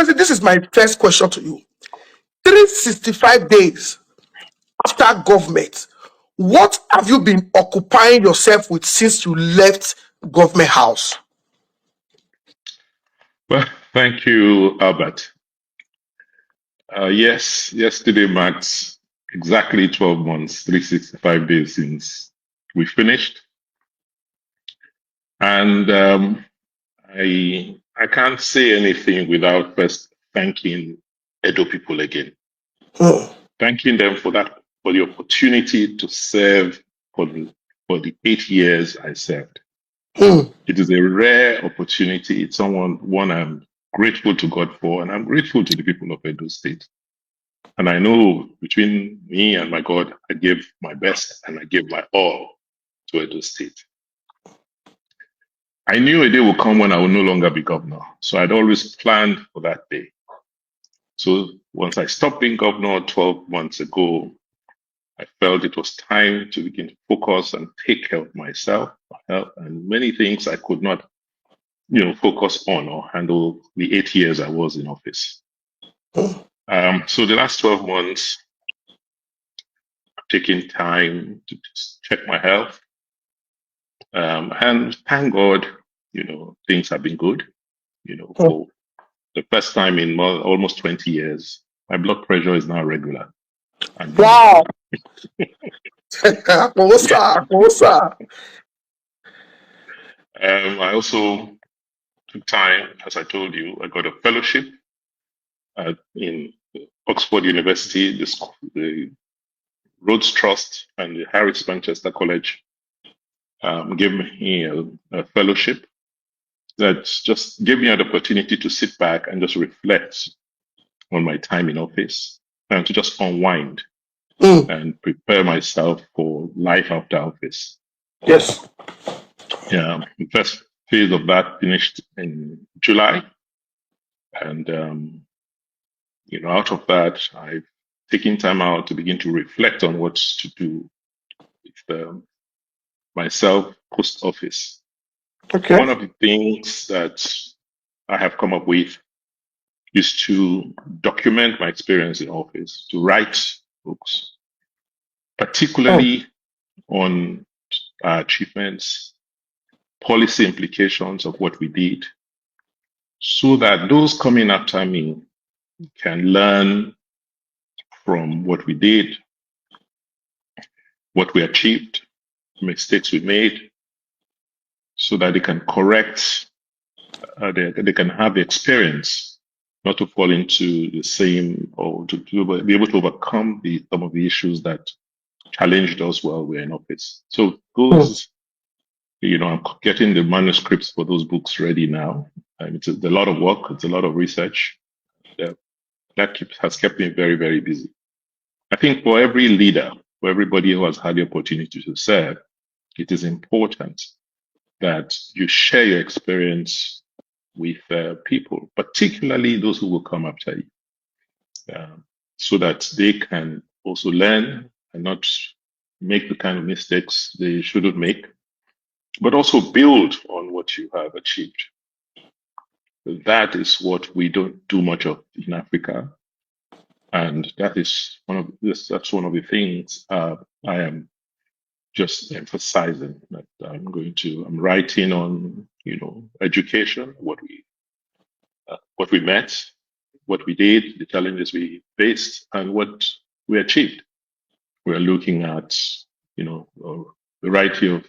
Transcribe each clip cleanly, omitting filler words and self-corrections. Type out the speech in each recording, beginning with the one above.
Excellency, this is my first question to you. 365 days after government, what have you been occupying yourself with since you left government house? Well, thank you, Albert. Yes, yesterday marks exactly 12 months, 365 days since we finished. And I can't say anything without first thanking Edo people again. Thanking them for the opportunity to serve for the 8 years I served. It is a rare opportunity. It's one I'm grateful to God for, and I'm grateful to the people of Edo State. And I know between me and my God, I gave my best and I gave my all to Edo State. I knew a day would come when I would no longer be governor. So I'd always planned for that day. So once I stopped being governor 12 months ago, I felt it was time to begin to focus and take care of myself, my health, and many things I could not, focus on or handle the 8 years I was in office. So the last 12 months, I've taken time to just check my health. And thank God, things have been good. For the first time in almost 20 years, my blood pressure is now regular. And, Wow. I also took time, as I told you, I got a fellowship in Oxford University, the Rhodes Trust, and the Harris Manchester College gave me a fellowship that just gave me an opportunity to sit back and just reflect on my time in office and to just unwind and prepare myself for life after office. Yes. Yeah, the first phase of that finished in July. And, out of that, I've taken time out to begin to reflect on what to do with myself post office. Okay. One of the things that I have come up with is to document my experience in office, to write books, particularly on our achievements, policy implications of what we did, so that those coming after me can learn from what we did, what we achieved, mistakes we made, so that they can correct, they can have the experience not to fall into the same, or to be able to overcome some of the issues that challenged us while we were in office. So those, I'm getting the manuscripts for those books ready now. It's a lot of work. It's a lot of research. That has kept me very, very busy. I think for every leader, for everybody who has had the opportunity to serve, it is important that you share your experience with people, particularly those who will come after you, so that they can also learn and not make the kind of mistakes they shouldn't make, but also build on what you have achieved. That is what we don't do much of in Africa. And that's one of the things I am just emphasizing, that I'm writing on, education, what we met, what we did, the challenges we faced, and what we achieved. We're looking at, a variety of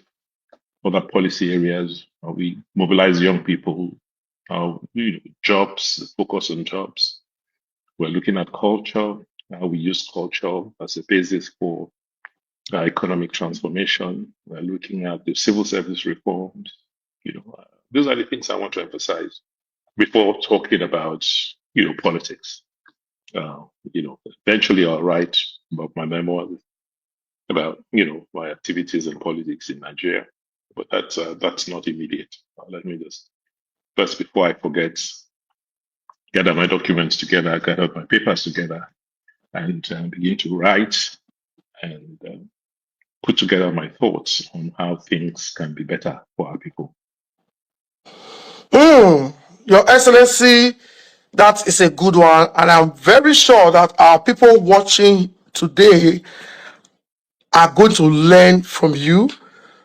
other policy areas, how we mobilize young people, how jobs, focus on jobs. We're looking at culture, how we use culture as a basis for economic transformation. We're looking at the civil service reforms. Those are the things I want to emphasize before talking about, politics. Eventually I'll write about my memoirs, about, my activities in politics in Nigeria, but that's not immediate. Let me just, first, before I forget, gather my documents together, gather my papers together, and begin to write and put together my thoughts on how things can be better for our people. Your Excellency, That is a good one, and I'm very sure that our people watching today are going to learn from you.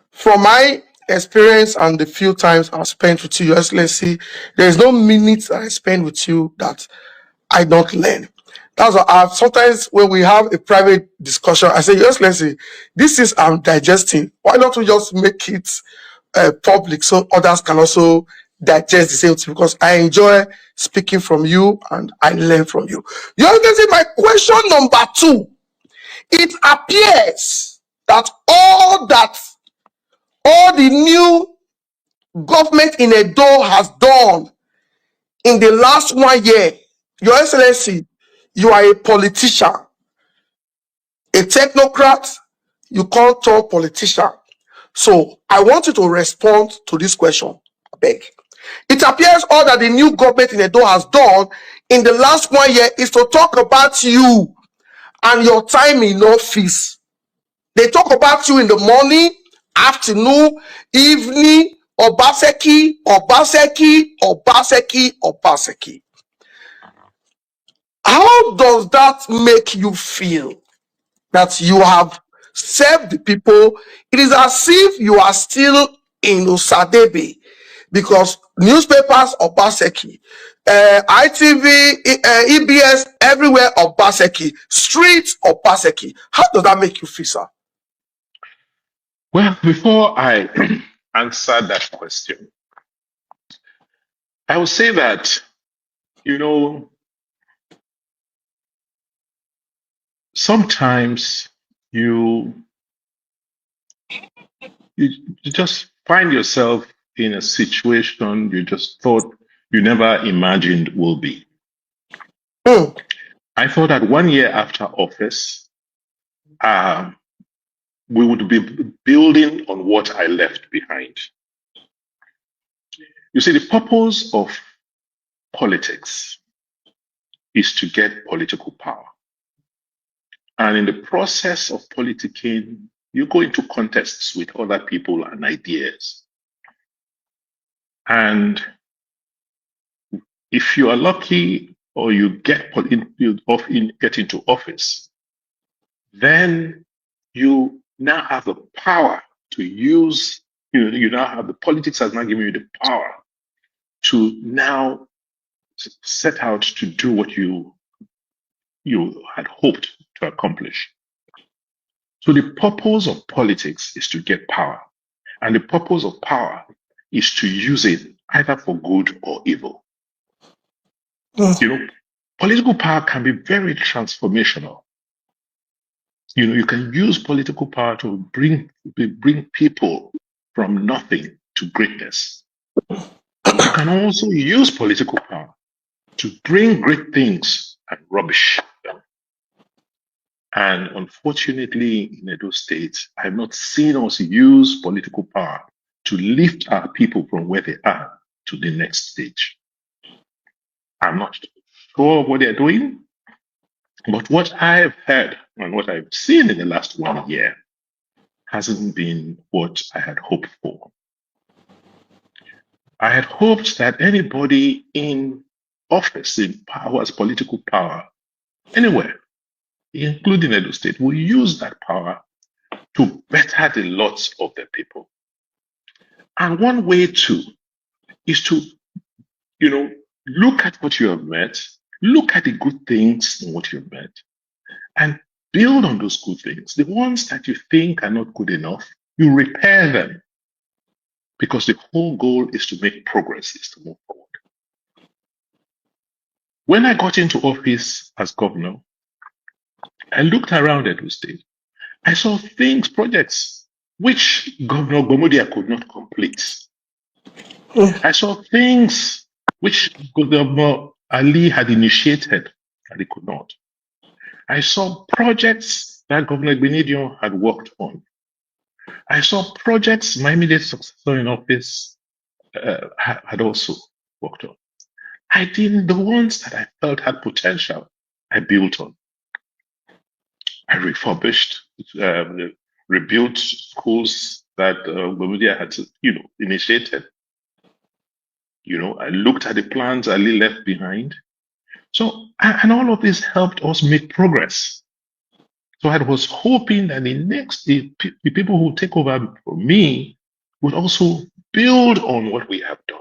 From my experience and the few times I've spent with you, Your Excellency, there is no minute that I spend with you that I don't learn. That's why sometimes when we have a private discussion, I say, Your Excellency, this is I'm digesting. Why don't we just make it public so others can also digest the same thing? Because I enjoy speaking from you and I learn from you. Your Excellency, my question number 2. It appears that all the new government in Edo has done in the last 1 year, Your Excellency, you are a politician, a technocrat, you can't talk politician. So I want you to respond to this question. I beg. It appears all that the new government in Edo has done in the last 1 year is to talk about you and your time in office. They talk about you in the morning, afternoon, evening, Obaseki, Obaseki, Obaseki, Obaseki. How does that make you feel that you have served the people? It is as if you are still in Usadebe because newspapers, Obaseki, ITV, EBS, everywhere, Obaseki, streets, Obaseki. How does that make you feel, sir? Well, before I answer that question, I will say that, sometimes you just find yourself in a situation you just thought you never imagined will be. Mm. I thought that 1 year after office, we would be building on what I left behind. You see, the purpose of politics is to get political power. And in the process of politicking, you go into contests with other people and ideas. And if you are lucky or you get into office, then you now have the power to use, you now have the politics has now given you the power to now set out to do what you had hoped to accomplish. So the purpose of politics is to get power. And the purpose of power is to use it either for good or evil. Mm. Political power can be very transformational. You can use political power to bring people from nothing to greatness. You can also use political power to bring great things and rubbish them. And unfortunately, in Edo State, I have not seen us use political power to lift our people from where they are to the next stage. I'm not sure what they're doing, but what I've heard and what I've seen in the last 1 year hasn't been what I had hoped for. I had hoped that anybody in office, in power, as political power, anywhere, including Edo State, will use that power to better the lots of the people. And one way is to, look at what you have met, look at the good things in what you have met, and build on those good things. The ones that you think are not good enough, you repair them. Because the whole goal is to make progress, is to move forward. When I got into office as governor, I looked around Edo State. I saw projects, which Governor Gomodia could not complete. I saw things which Governor Ali had initiated and he could not. I saw projects that Governor Benedion had worked on. I saw projects my immediate successor in office had also worked on. The ones that I felt had potential, I built on. I refurbished, rebuilt schools that Gomodia had, initiated. I looked at the plans Ali left behind. So, and all of this helped us make progress. So I was hoping that the people who take over from me would also build on what we have done.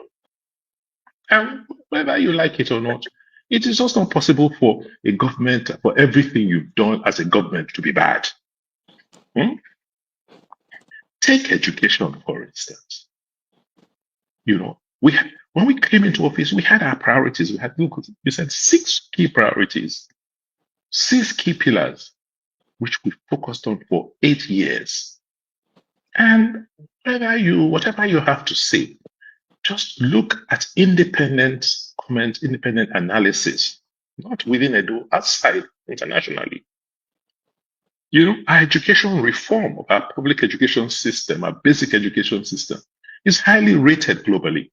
And whether you like it or not, it is just not possible for a government, for everything you've done as a government to be bad. Hmm? Take education, for instance. You know, when we came into office, we had our priorities. We said 6 key priorities, 6 key pillars, which we focused on for 8 years. And whatever you have to say, just look at independent comment, independent analysis, not within Edo, outside, internationally. Our education reform of our public education system, our basic education system, is highly rated globally.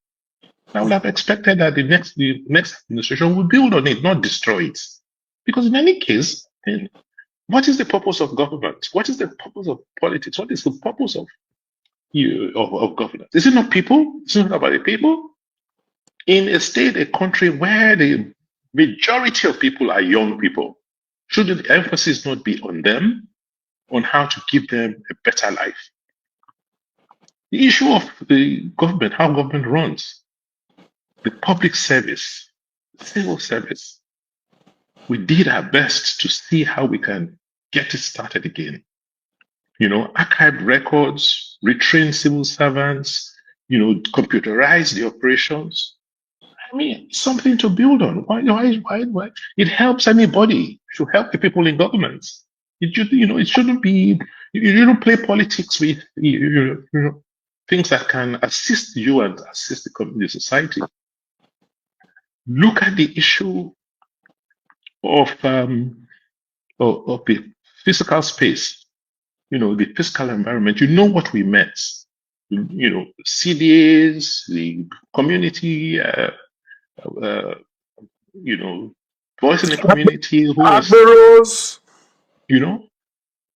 I would have expected that the next administration will build on it, not destroy it. Because in any case, what is the purpose of government? What is the purpose of politics? What is the purpose of governance? Is it not people? Is it not about the people? In a state, a country where the majority of people are young people, should the emphasis not be on them, on how to give them a better life? The issue of the government, how government runs, the public service, civil service, we did our best to see how we can get it started again. Archive records, retrain civil servants, computerize the operations. I mean, something to build on. Why? It helps anybody. It should help the people in government. It shouldn't be. You don't play politics with things that can assist you and assist the society. Look at the issue of the physical space. The physical environment. You know what we meant. CDAs, the community. Voice in the community who was, Admirals.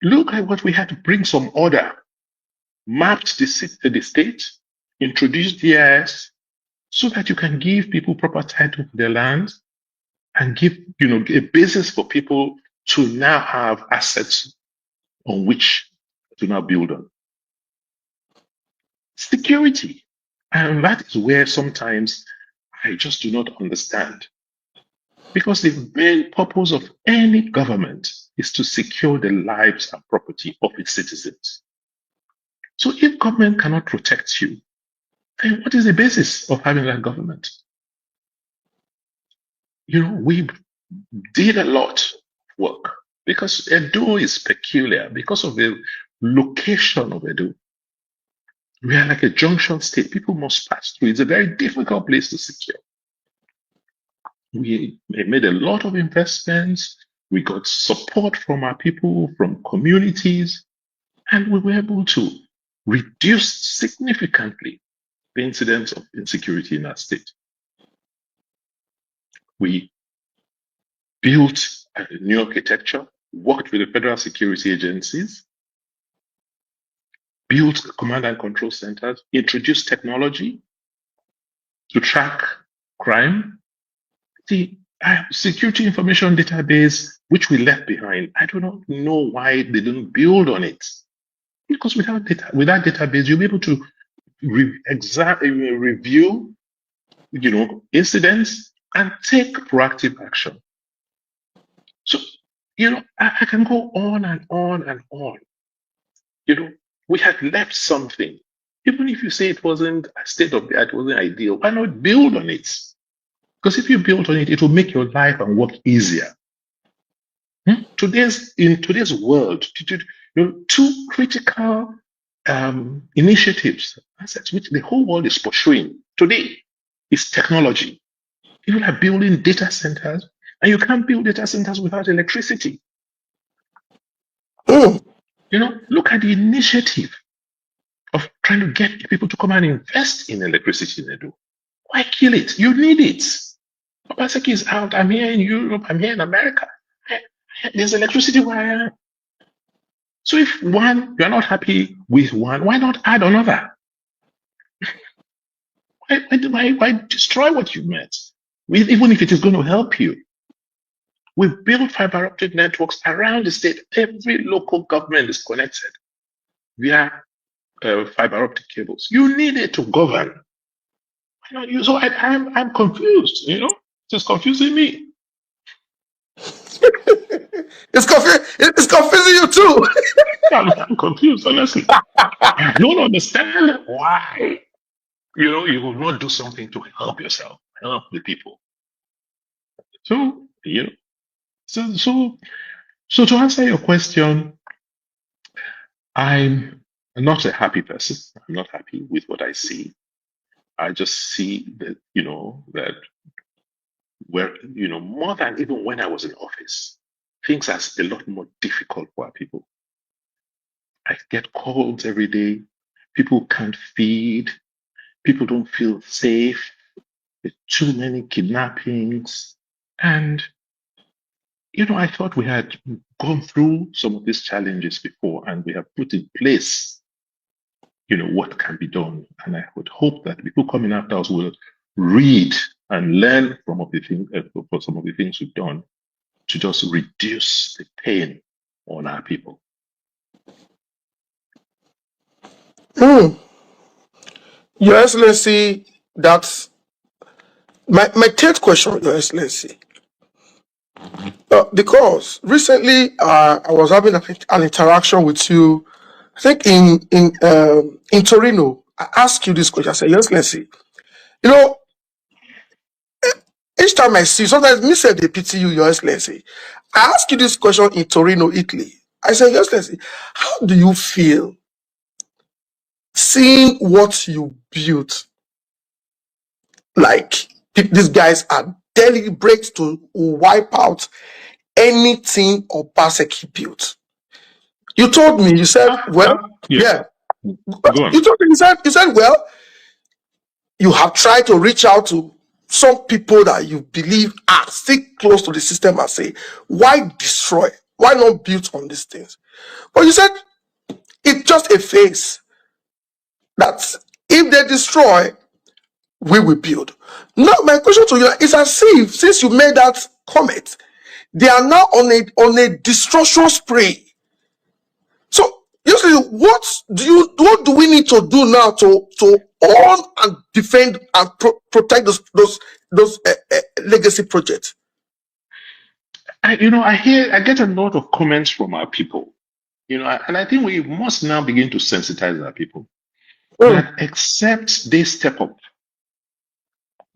Look at what we had to bring some order, mapped the state, introduced DIS, so that you can give people proper title to their land and give, a basis for people to now have assets on which to now build on. Security. And that is where sometimes I just do not understand. Because the main purpose of any government is to secure the lives and property of its citizens. So if government cannot protect you, then what is the basis of having that government? We did a lot of work because Edo is peculiar because of the location of Edo. We are like a junction state. People must pass through. It's a very difficult place to secure. We made a lot of investments. We got support from our people, from communities, and we were able to reduce significantly the incidence of insecurity in our state. We built a new architecture, worked with the federal security agencies, built command and control centers, introduced technology to track crime. The security information database, which we left behind, I do not know why they didn't build on it. Because with that database, you'll be able to review, incidents and take proactive action. So, I can go on and on and on. We had left something. Even if you say it wasn't a state of the art, it wasn't ideal, why not build on it? Because if you build on it, it will make your life and work easier. In today's world, two critical initiatives, assets which the whole world is pursuing today is technology. People are building data centers, and you can't build data centers without electricity. Look at the initiative of trying to get people to come and invest in electricity in Edo. Why kill it? You need it. Obaseki is out. I'm here in Europe. I'm here in America. There's electricity where I am. So if you're not happy with one, why not add another? Why destroy what you met? Even if it is going to help you. We build fiber optic networks around the state. Every local government is connected via fiber optic cables. You need it to govern. So I'm confused. It's confusing me. It's confusing you too. I'm confused, honestly. I don't understand why. You will not do something to help yourself, help the people. So, so to answer your question, I'm not a happy person. I'm not happy with what I see. I just see that, that where, more than even when I was in office, things are a lot more difficult for our people. I get calls every day. People can't feed. People don't feel safe. There's too many kidnappings. And, I thought we had gone through some of these challenges before and we have put in place, what can be done. And I would hope that people coming after us will read and learn from some of the things we've done to just reduce the pain on our people. Your Excellency, that's my third question, Your Excellency. Because recently I was having an interaction with you, I think in Torino. I asked you this question. I said, Your Excellency, each time I see, sometimes me say they pity you, Your Excellency. I asked you this question in Torino, Italy. I said, Your Excellency, how do you feel seeing what you built? Like these guys are deliberate to wipe out anything Obaseki built. You told me, you said, Yeah. Go on. You told me, you said, well, you have tried to reach out to some people that you believe are still close to the system and say, why destroy? Why not build on these things? But you said it's just a phase that if they destroy, we will build. Now, my question to you is as if, since you made that comment, they are now on a destruction spree. So, usually, what do we need to do now to own and defend and protect those legacy projects? I get a lot of comments from our people, and I think we must now begin to sensitize our people that except they step up,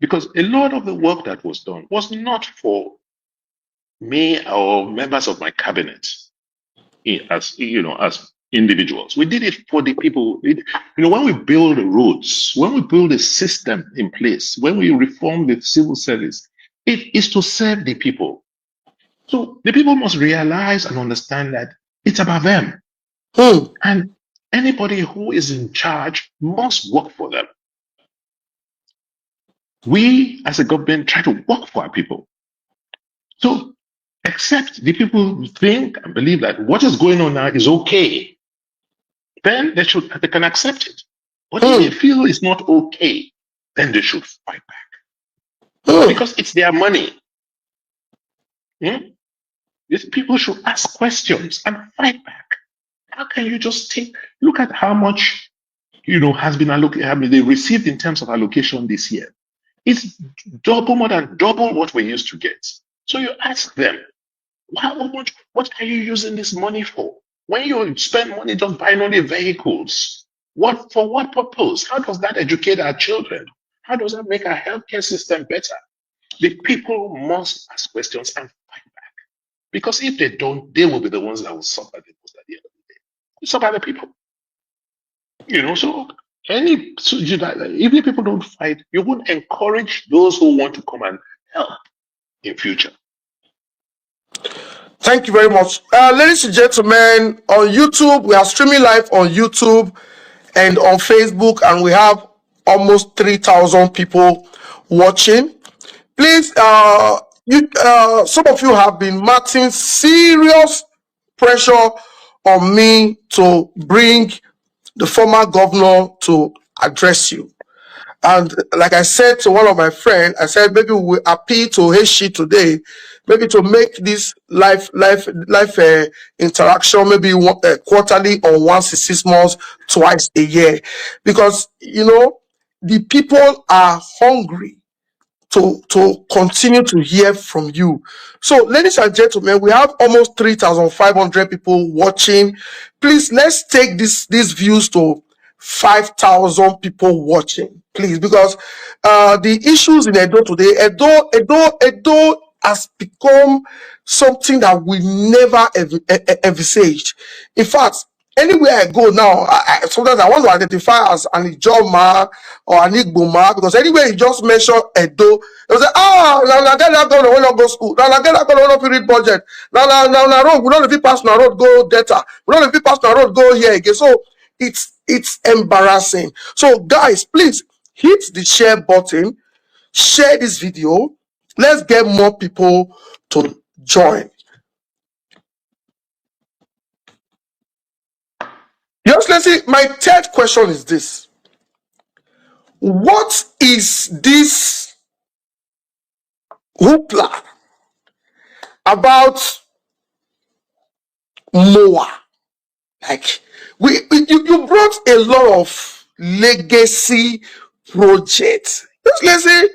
because a lot of the work that was done was not for me or members of my cabinet as individuals. We did it for the people. When we build roads, when we build a system in place, when we reform the civil service, it is to serve the people. So the people must realize and understand that it's about them. And anybody who is in charge must work for them. We as a government try to work for our people. So except the people think and believe that what is going on now is okay, then they can accept it. But if they feel it's not okay, then they should fight back. Because it's their money. These people should ask questions and fight back. How can you just look at how much has been allocated, they received in terms of allocation this year? It's more than double what we used to get. So you ask them, how much? What are you using this money for? When you spend money just buying only vehicles, for what purpose? How does that educate our children? How does that make our healthcare system better? The people must ask questions and fight back. Because if they don't, they will be the ones that will suffer the most at the end of the day. It's about the people. So if people don't fight, you won't encourage those who want to come and help in future. Thank you very much. Ladies and gentlemen, on YouTube, we are streaming live on YouTube and on Facebook, and we have almost 3,000 people watching. Please, some of you have been mounting serious pressure on me to bring the former governor to address you. And like I said to one of my friends, I said maybe we appeal to Heshi today maybe to make this life interaction maybe quarterly or once in 6 months, twice a year, because the people are hungry to continue to hear from you. So, ladies and gentlemen, we have almost 3,500 people watching. Please, let's take these views to 5,000 people watching, please, because the issues in Edo today, Edo has become something that we never envisaged. In fact, anywhere I go now, sometimes I want to identify as an Ijoma or an Igbo because anywhere you just mention Edo, they'll say, now get that going to go school. Now get that going to read budget. Now road, we don't if you pass now road go data. We don't if you pass now road go here again. So it's embarrassing. So guys, please hit the share button, share this video. Let's get more people to join. Your Excellency, my third question is this. What is this hoopla about MOA? Like, you brought a lot of legacy projects. Your Excellency,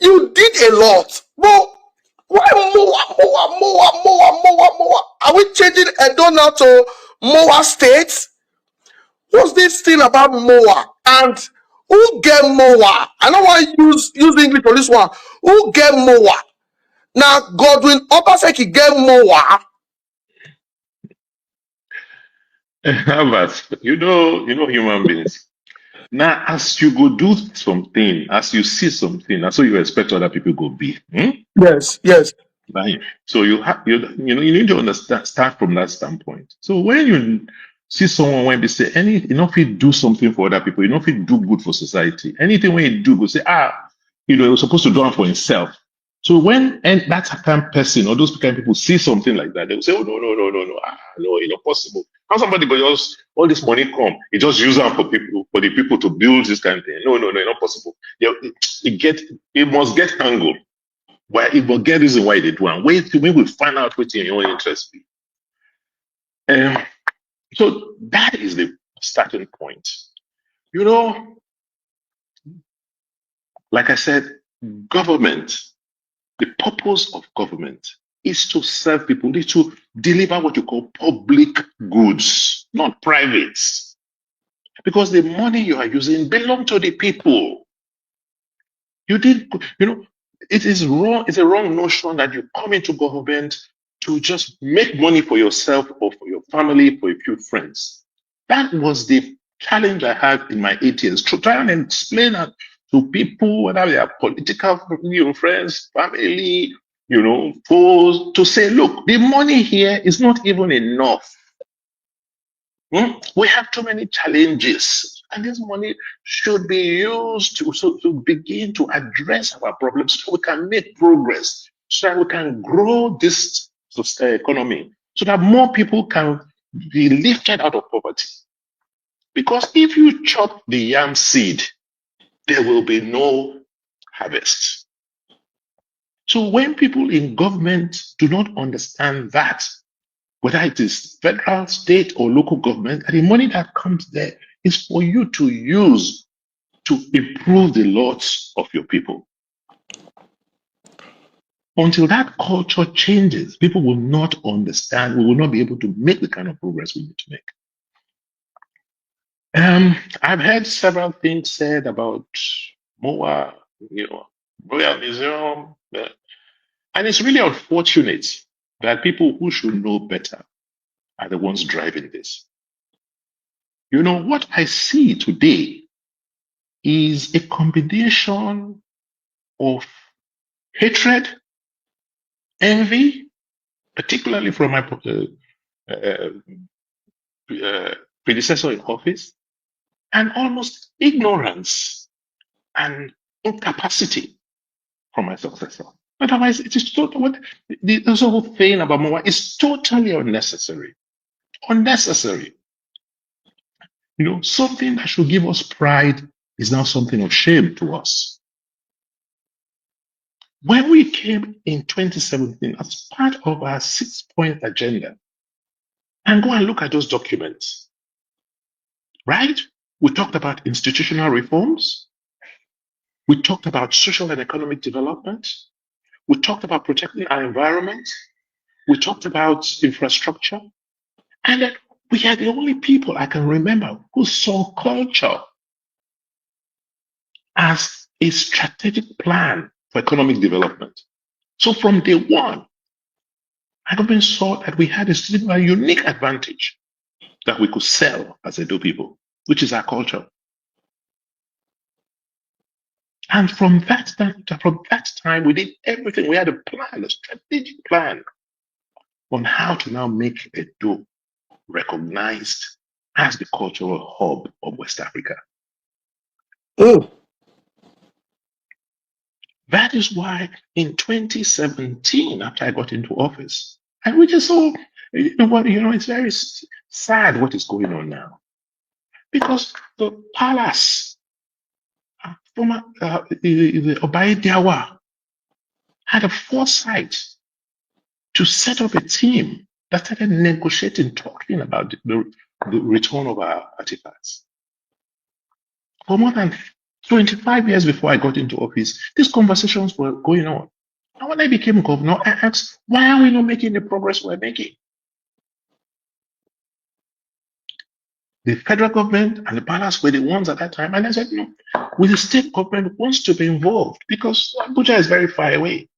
you did a lot, but why MOA? Are we changing Edo now to MOA State? What's this thing about MOA? And who get MOA? I don't want to use English for this one. Who get MOA? Now, Godwin Obaseki get MOA. But you know human beings. Now, as you go do something, as you see something, that's what you expect other people go be. Yes. Right. So you need to understand, start from that standpoint. So when you see someone when they say if you do something for other people, if you do good for society, anything when you do, go say, you're supposed to do it for himself. So when that kind of person or those kind of people see something like that, they will say, oh no, it's not possible. How somebody go just all this money come, you just use them for the people to build this kind of thing. No, it's not possible. It must get angled. Why it will get reason why they do and wait till we find out what in your own interest be. So that is the starting point. Like I said, government, the purpose of government is to serve people, is to deliver what you call public goods, not private. Because the money you are using belongs to the people. It is wrong. It's a wrong notion that you come into government to just make money for yourself or for your family, for a few friends. That was the challenge I had in my 8 years to try and explain that to people, whether they are political friends, family, foes, to say, look, the money here is not even enough. We have too many challenges, and this money should be used to begin to address our problems so we can make progress, so that we can grow this economy, so that more people can be lifted out of poverty. Because if you chop the yam seed, there will be no harvest. So when people in government do not understand that, whether it is federal, state, or local government, and the money that comes there is for you to use to improve the lots of your people. Until that culture changes, people will not understand, we will not be able to make the kind of progress we need to make. I've heard several things said about MOA, Royal Museum, and it's really unfortunate that people who should know better are the ones driving this. What I see today is a combination of hatred, envy, particularly from my predecessor in office, and almost ignorance and incapacity from my successor. Otherwise, it is this whole thing about MOA is totally unnecessary. Unnecessary. Something that should give us pride is now something of shame to us. When we came in 2017 as part of our 6-point agenda, and go and look at those documents, right? We talked about institutional reforms. We talked about social and economic development. We talked about protecting our environment. We talked about infrastructure. And then we are the only people I can remember who saw culture as a strategic plan for economic development. So from day one, our government saw that we had a unique advantage that we could sell as Edo people, which is our culture. And from that time, we did everything. We had a plan, a strategic plan on how to now make Edo recognized as the cultural hub of West Africa. Mm. That is why in 2017, after I got into office, and we just saw, it's very sad what is going on now. Because the palace, former the Obaidiawa, had a foresight to set up a team that started negotiating, talking about the return of our artifacts. For more than 25 years before I got into office, these conversations were going on. And when I became governor, I asked, why are we not making the progress we're making? The federal government and the palace were the ones at that time. And I said, no, the state government wants to be involved because Abuja is very far away.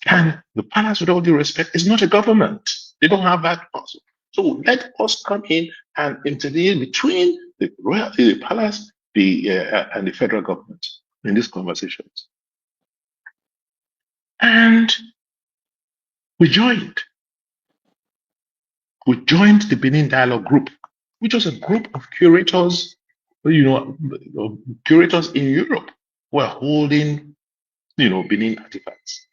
And the palace, with all due respect, is not a government. They don't have that also. So let us come in and intervene between the palace, and the federal government in these conversations. And we joined. We joined the Benin Dialogue Group, which was a group of curators, curators in Europe who are holding, Benin artifacts.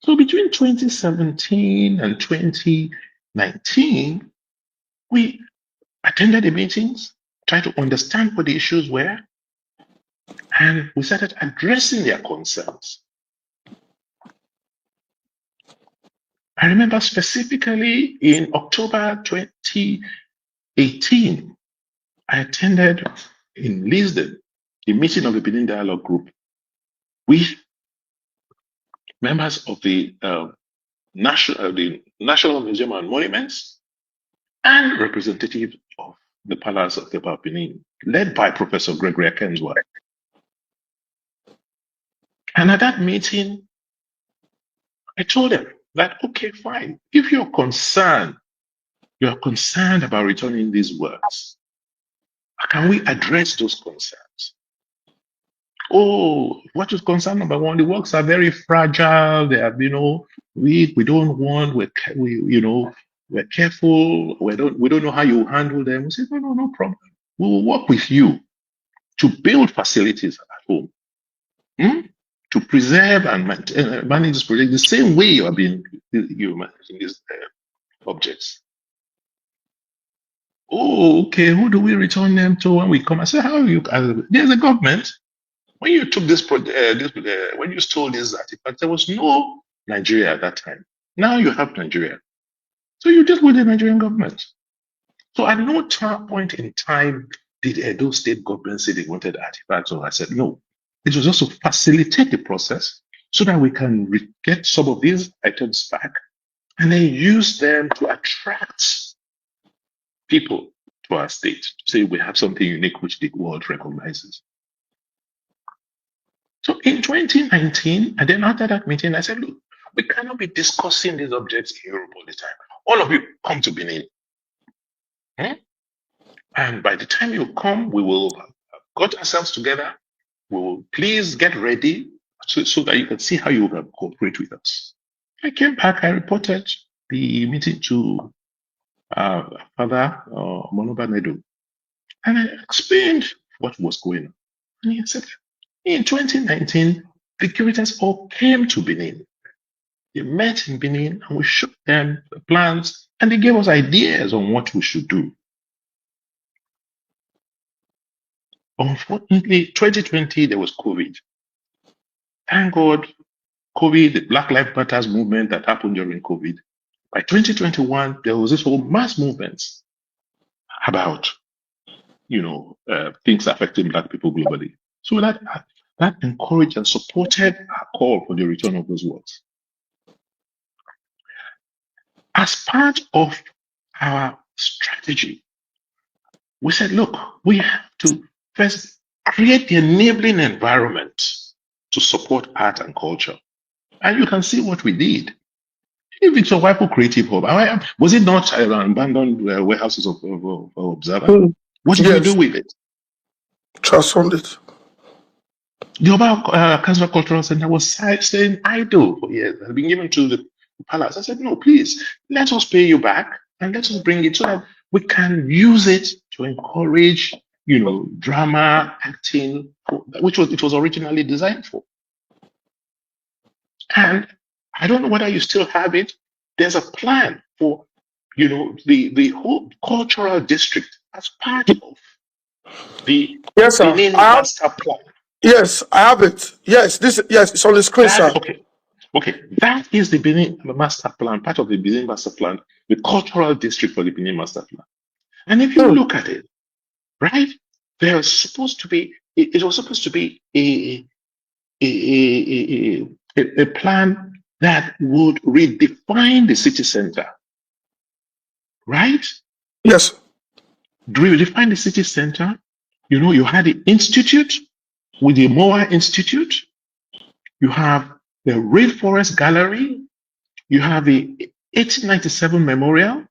So between 2017 and 2019, we attended the meetings, tried to understand what the issues were, and we started addressing their concerns. I remember specifically in October 2018, I attended in Lisbon a meeting of the Benin Dialogue Group with members of the National Museum and Monuments and representatives of the Palace of the Benin, led by Professor Gregory Akenzwa. And at that meeting, I told them that, okay, fine, if you're concerned about returning these works, can we address those concerns? Oh, what is concern number one? The works are very fragile. They are, we don't want. We're careful. We don't know how you handle them. We say no problem. We will work with you to build facilities at home, to preserve and manage this project the same way you managing these objects. Oh, okay. Who do we return them to when we come? I say, how are you? There's a government. When you took this project, when you stole these artifacts, there was no Nigeria at that time. Now you have Nigeria. So you deal with the Nigerian government. So at no point in time did Edo state government say they wanted artifacts, or I said no. It was just to facilitate the process so that we can get some of these items back and then use them to attract people to our state, to say we have something unique which the world recognizes. So in 2019, and then after that meeting, I said, look, we cannot be discussing these objects in Europe all the time. All of you come to Benin. And by the time you come, we will have got ourselves together. We will please get ready so that you can see how you can cooperate with us. I came back, I reported the meeting to Father Monoba Nedu, and I explained what was going on. And he said, in 2019, the curators all came to Benin. They met in Benin and we showed them the plans and they gave us ideas on what we should do. Unfortunately, 2020, there was COVID. Thank God, COVID, the Black Lives Matter movement that happened during COVID. By 2021, there was this whole mass movement about, things affecting Black people globally. So that encouraged and supported our call for the return of those works. As part of our strategy, we said, look, we have to first create the enabling environment to support art and culture. And you can see what we did. If it's a Wipo Creative Hub, was it not abandoned warehouses of Observer? What did we do with it? Transformed it. The Oba Council Cultural Center was staying idle for years. It had been given to the palace. I said, no, please, let us pay you back and let us bring it so that we can use it to encourage, drama, acting, which it was originally designed for. And I don't know whether you still have it. There's a plan for, the whole cultural district as part of the Benin Master Plan. Yes, I have it. Yes, it's on the screen, sir. Okay. That is the Benin Master Plan, part of the Benin Master Plan, the cultural district for the Benin Master Plan. And if you look at it, right, it was supposed to be a plan that would redefine the city center, right? Yes. Redefine the city center. You had the institute with the Moa Institute. You have the Rainforest Gallery. You have the 1897 Memorial.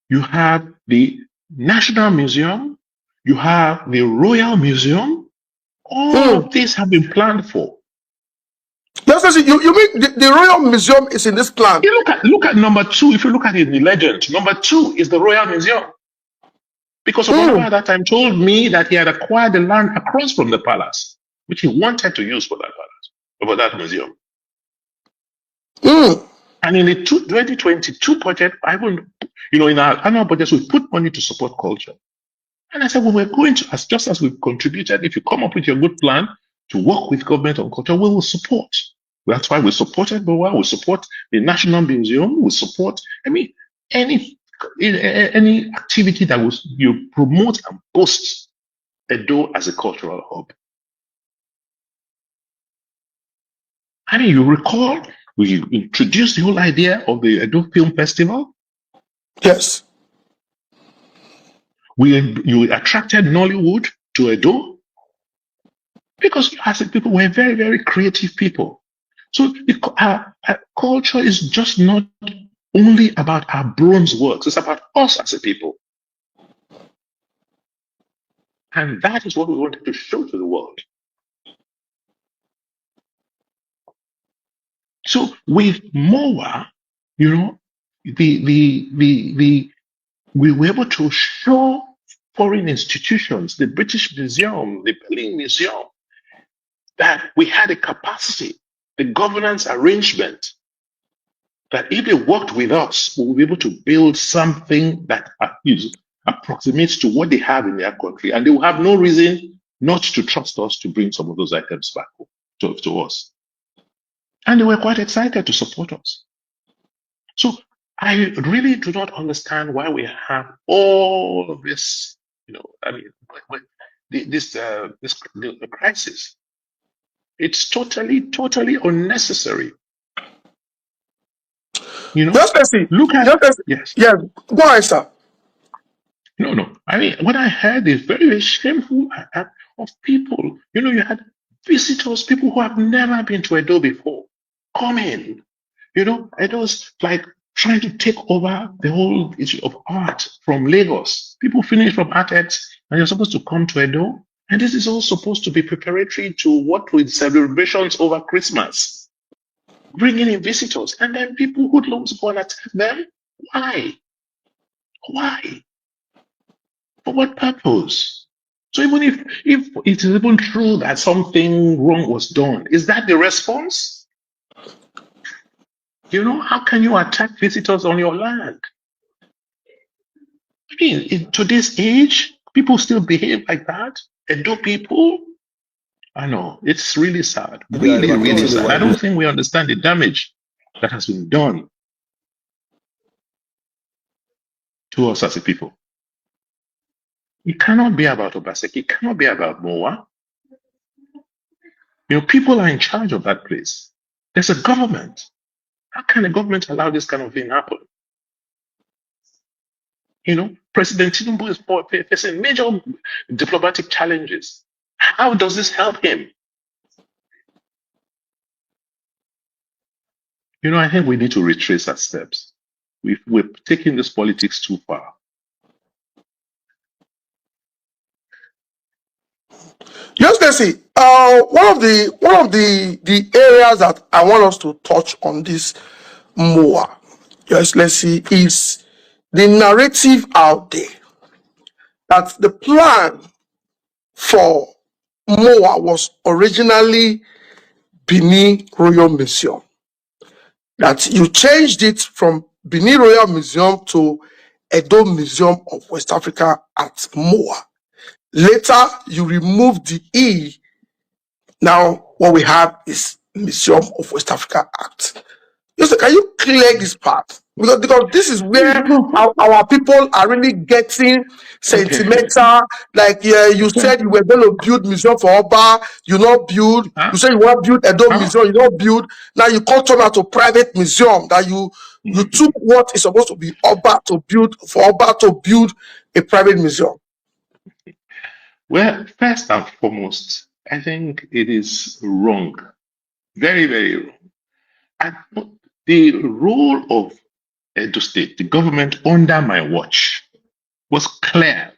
You have the National Museum. You have the Royal Museum. All of these have been planned for. Yes, you mean the Royal Museum is in this plan? You look at number 2. If you look at it in the legend, number 2 is the Royal Museum. Because Obama at that time told me that he had acquired the land across from the palace, which he wanted to use for that palace, for that museum. And in the 2022 budget, in our annual budgets, we put money to support culture. And I said, well, we're going to, just as we've contributed, if you come up with your good plan to work with government on culture, we will support. That's why we supported BOA, we support the National Museum, we support, any activity that you promote and boost Edo as a cultural hub. You recall, we introduced the whole idea of the Edo Film Festival. Yes. You attracted Nollywood to Edo because as a people, we're very, very creative people. So our culture is just not only about our bronze works, it's about us as a people. And that is what we wanted to show to the world. So with MOA, we were able to show foreign institutions, the British Museum, the Berlin Museum, that we had a capacity, the governance arrangement, that if they worked with us, we will be able to build something that approximates to what they have in their country. And they will have no reason not to trust us to bring some of those items back home to us. And they were quite excited to support us. So I really do not understand why we have all of this, this crisis. It's totally unnecessary. Look at yes. Yeah, go ahead, sir. No. What I heard is very, very shameful of people. You had visitors, people who have never been to Edo before, come in. Edo's like trying to take over the whole issue of art from Lagos. People finish from ArtX and you're supposed to come to Edo. And this is all supposed to be preparatory to what with celebrations over Christmas. Bringing in visitors. And then people hoodlums go and attack them. Why? For what purpose? So even if it is even true that something wrong was done, is that the response? How can you attack visitors on your land? In today's age, People still behave like that. Edo people, I know, it's really sad. Really, really sad. I don't think we understand the damage that has been done to us as a people. It cannot be about Obaseki. It cannot be about Moa. People are in charge of that place. There's a government. How can a government allow this kind of thing happen? President Tinubu is facing major diplomatic challenges. How does this help him? I think we need to retrace our steps. We're taking this politics too far. Yes, Nancy. One of the areas that I want us to touch on this more, yes, let's see, is the narrative out there that the plan for Moa was originally Benin Royal Museum. That you changed it from Benin Royal Museum to Edo Museum of West Africa at Moa. Later, you removed the E. Now, what we have is Museum of West Africa Act. Yes, can you clear this part? Because this is where our people are really getting sentimental. Like, you said you were going to build museum for Oba, you not build. You said you want to build Edo museum, you not build. Now you can't turn out to private museum. That you took what is supposed to be Oba to build for Oba to build a private museum. Well, first and foremost, I think it is wrong. Very, very wrong. And the role of Edo State, the government under my watch, was clear.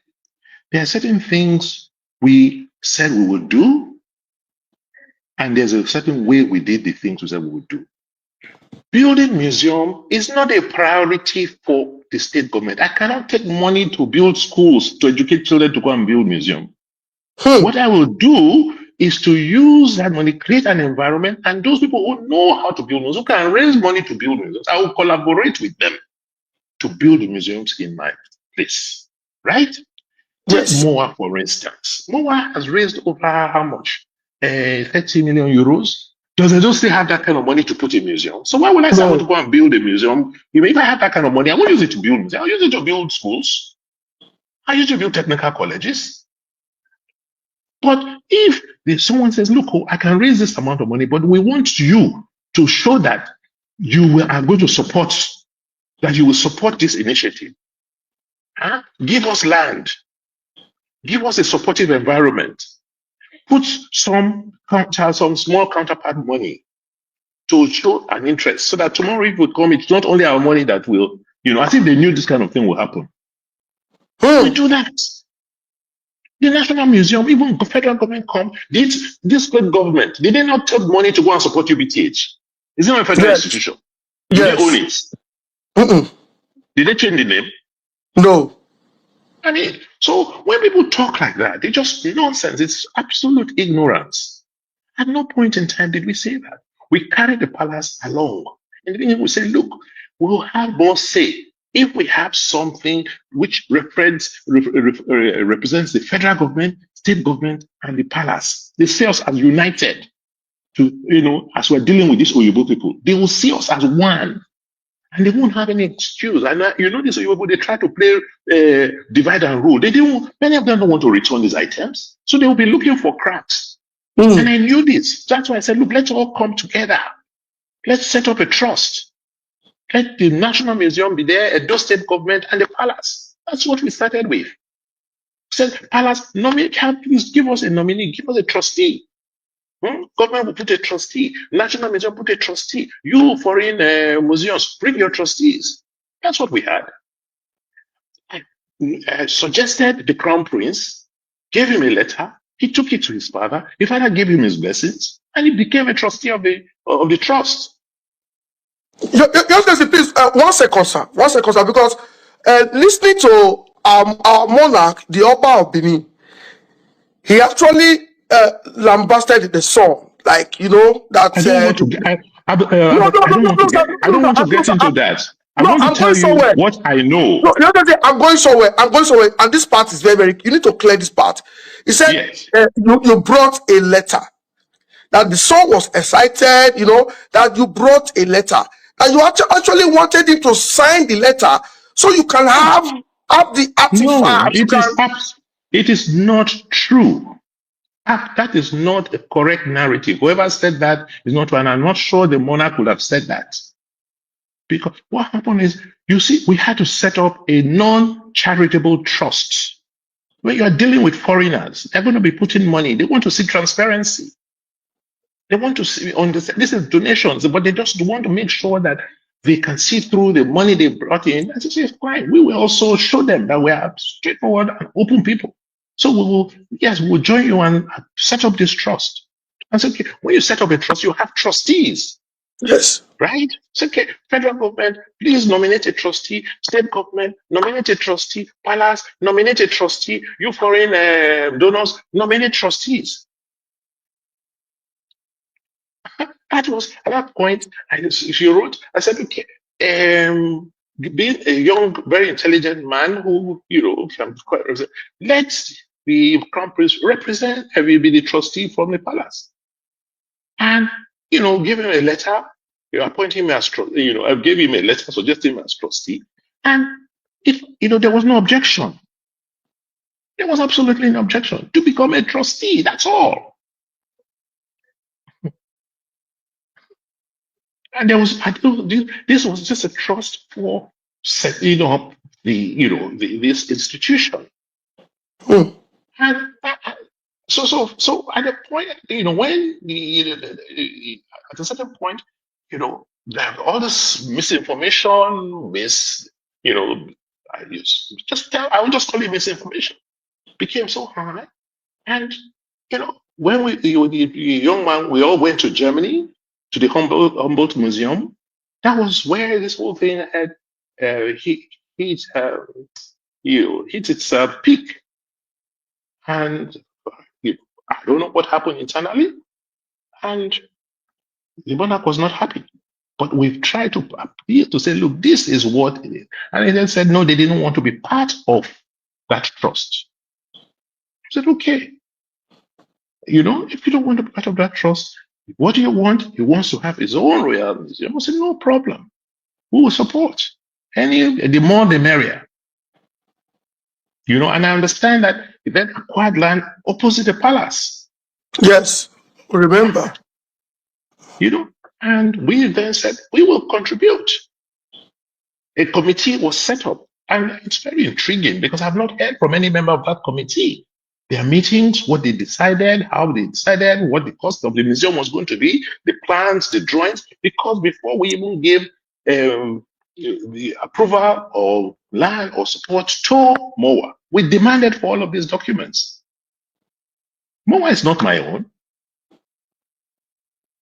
There are certain things we said we would do, and there's a certain way we did the things we said we would do. Building museum is not a priority for the state government. I cannot take money to build schools, to educate children to go and build museum. What I will do is to use that money, create an environment, and those people who know how to build museums, who can raise money to build museums, I will collaborate with them to build the museums in my place. Right? Yes. Moa, for instance. Moa has raised over how much? 30 million euros. Does Edo still have that kind of money to put a museum? So why would I say I want to go and build a museum? If I have that kind of money, I won't use it to build museums. I'll use it to build schools. I'll use it to build technical colleges. But if someone says, look, I can raise this amount of money, but we want you to show that you are going to support, that you will support this initiative. Give us land. Give us a supportive environment. Put some small counterpart money to show an interest so that tomorrow if it come, it's not only our money that will, as if they knew this kind of thing will happen. We do that. The National Museum, even the federal government this state government, did they not take money to go and support UBTH? Is it not a federal institution? Did they own it? Did they change the name? No. So when people talk like that, they just nonsense. It's absolute ignorance. At no point in time did we say that. We carried the palace along. And then we say, look, we will have more say. If we have something which represents the federal government, state government, and the palace, they see us as united to, as we're dealing with these Oyibo people, they will see us as one. And they won't have any excuse. And these Oyibo, they try to play divide and rule. Many of them don't want to return these items. So they will be looking for cracks. And I knew this. That's why I said, look, let's all come together. Let's set up a trust. Let the National Museum be there, Edo State government, and the palace. That's what we started with. We said, palace, please give us a nominee, give us a trustee. Government will put a trustee. National Museum put a trustee. You foreign museums, bring your trustees. That's what we had. I suggested the Crown Prince, gave him a letter. He took it to his father. His father gave him his blessings, and he became a trustee of the trust. Just please, 1 second, sir. 1 second, sir, because listening to our monarch, the Oba of Benin, he actually lambasted the song, like that. I don't want to get into that. I No, want to I'm tell going you somewhere. what I know. No, the other day, I'm going somewhere. I'm going somewhere, and this part is very, very. You need to clear this part. He said Yes. you brought a letter. That the son was excited. That you brought a letter. That you actually wanted him to sign the letter so you can have the No, artifact. You can. it is not true. That is not a correct narrative. Whoever said that is not true, and I'm not sure the monarch would have said that. Because what happened is, you see, we had to set up a non-charitable trust. When you are dealing with foreigners, they're going to be putting money. They want to see transparency. They want to see, understand, this is donations, but they just want to make sure that they can see through the money they brought in. And say, fine, we will also show them that we are straightforward and open people. So we will join you and set up this trust. And say, okay, when you set up a trust, you have trustees. Yes. Right? It's okay. Federal government, please nominate a trustee. State government, nominate a trustee. Palace, nominate a trustee. You foreign donors, nominate trustees. That was at that point. She wrote. I said, okay. Being a young, very intelligent man who can quite let the crown prince represent. Have you be the trustee from the palace, and give him a letter. Appoint him as trustee. I gave him a letter suggesting him as trustee, and there was no objection. There was absolutely no objection to become a trustee. That's all. And this was just a trust for setting up this institution. Hmm. And so at the point, when at a certain point, all this misinformation, I will just call it misinformation, became so high. And when the young man, we all went to Germany to the Humboldt Museum. That was where this whole thing had hit its peak. And I don't know what happened internally, and the monarch was not happy. But we've tried to appeal to say, look, this is what it is. And they then said, no, they didn't want to be part of that trust. I said, okay, if you don't want to be part of that trust, what do you want? He wants to have his own royal museum. I said, no problem. We will support. The more the merrier. And I understand that he then acquired land opposite the palace. Yes, remember. And we then said, we will contribute. A committee was set up. And it's very intriguing because I've not heard from any member of that committee. Their meetings, what they decided, how they decided, what the cost of the museum was going to be, the plans, the drawings, because before we even gave the approval of land or support to MOA, we demanded for all of these documents. MOA is not my own.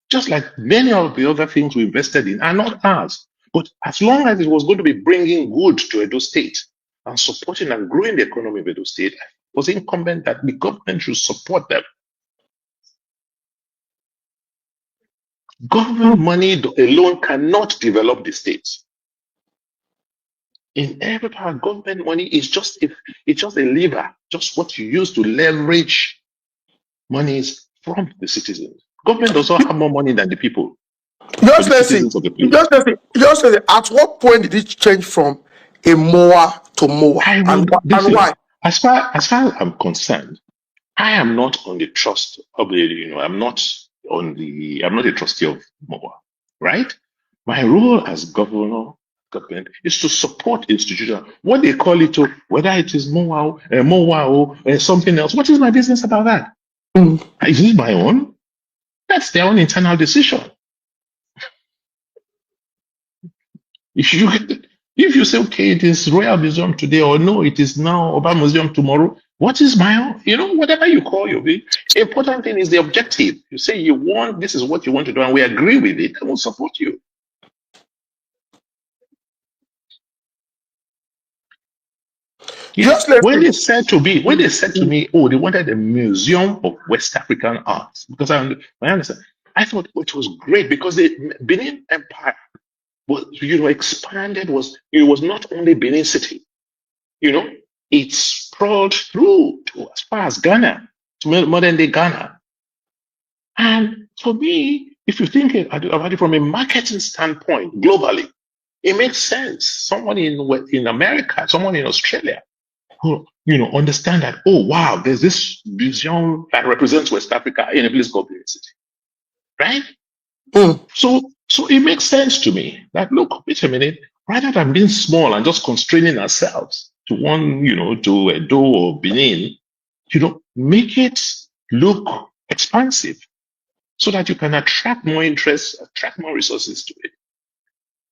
Just like many of the other things we invested in are not ours. But as long as it was going to be bringing good to Edo State and supporting and growing the economy of Edo State, it was incumbent that the government should support them. Government money alone cannot develop the state. In every part, government money is just a lever, just what you use to leverage monies from the citizens. Government does not have more money than the people. Just let's see. At what point did it change from a MOA to MOA? And why? As far as I'm concerned, I am not on the trust of the, I'm not a trustee of MOA, right? My role as government is to support institutions. What they call it, whether it is MOA or something else, what is my business about that? Is it my own? That's their own internal decision. If you say, okay, it is Royal Museum today, or no, it is now Oba Museum tomorrow, what is my own? Whatever you call your big, important thing is the objective. You say this is what you want to do, and we agree with it, and we'll support you. When they said to me, oh, they wanted a museum of West African arts, because I understand. I thought it was great because the Benin Empire was, expanded, it was not only Benin City, it sprawled through to as far as Ghana, to modern day Ghana. And for me, if you think about it from a marketing standpoint globally, it makes sense. Someone in America, someone in Australia, who understand that, oh wow, there's this vision that represents West Africa in a place called Benin City, right? So it makes sense to me that, look, wait a minute, rather than being small and just constraining ourselves to one, to Edo or Benin, make it look expansive so that you can attract more interest, attract more resources to it.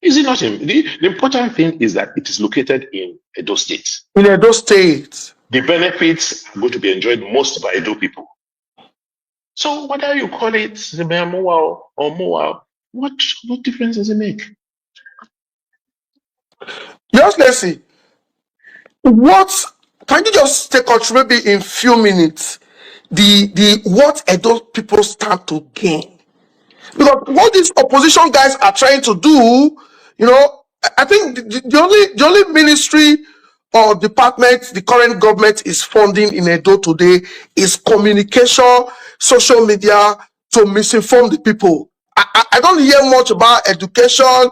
Is it not? The important thing is that it is located in Edo State. In Edo State. The benefits are going to be enjoyed most by Edo people. So whether you call it Moa or Moa, what difference does it make? Just let's see. What can you just take us maybe in few minutes the what Edo people stand to gain? Because what these opposition guys are trying to do, I think the only ministry or department the current government is funding in Edo today is communication, social media, to misinform the people. I don't hear much about education,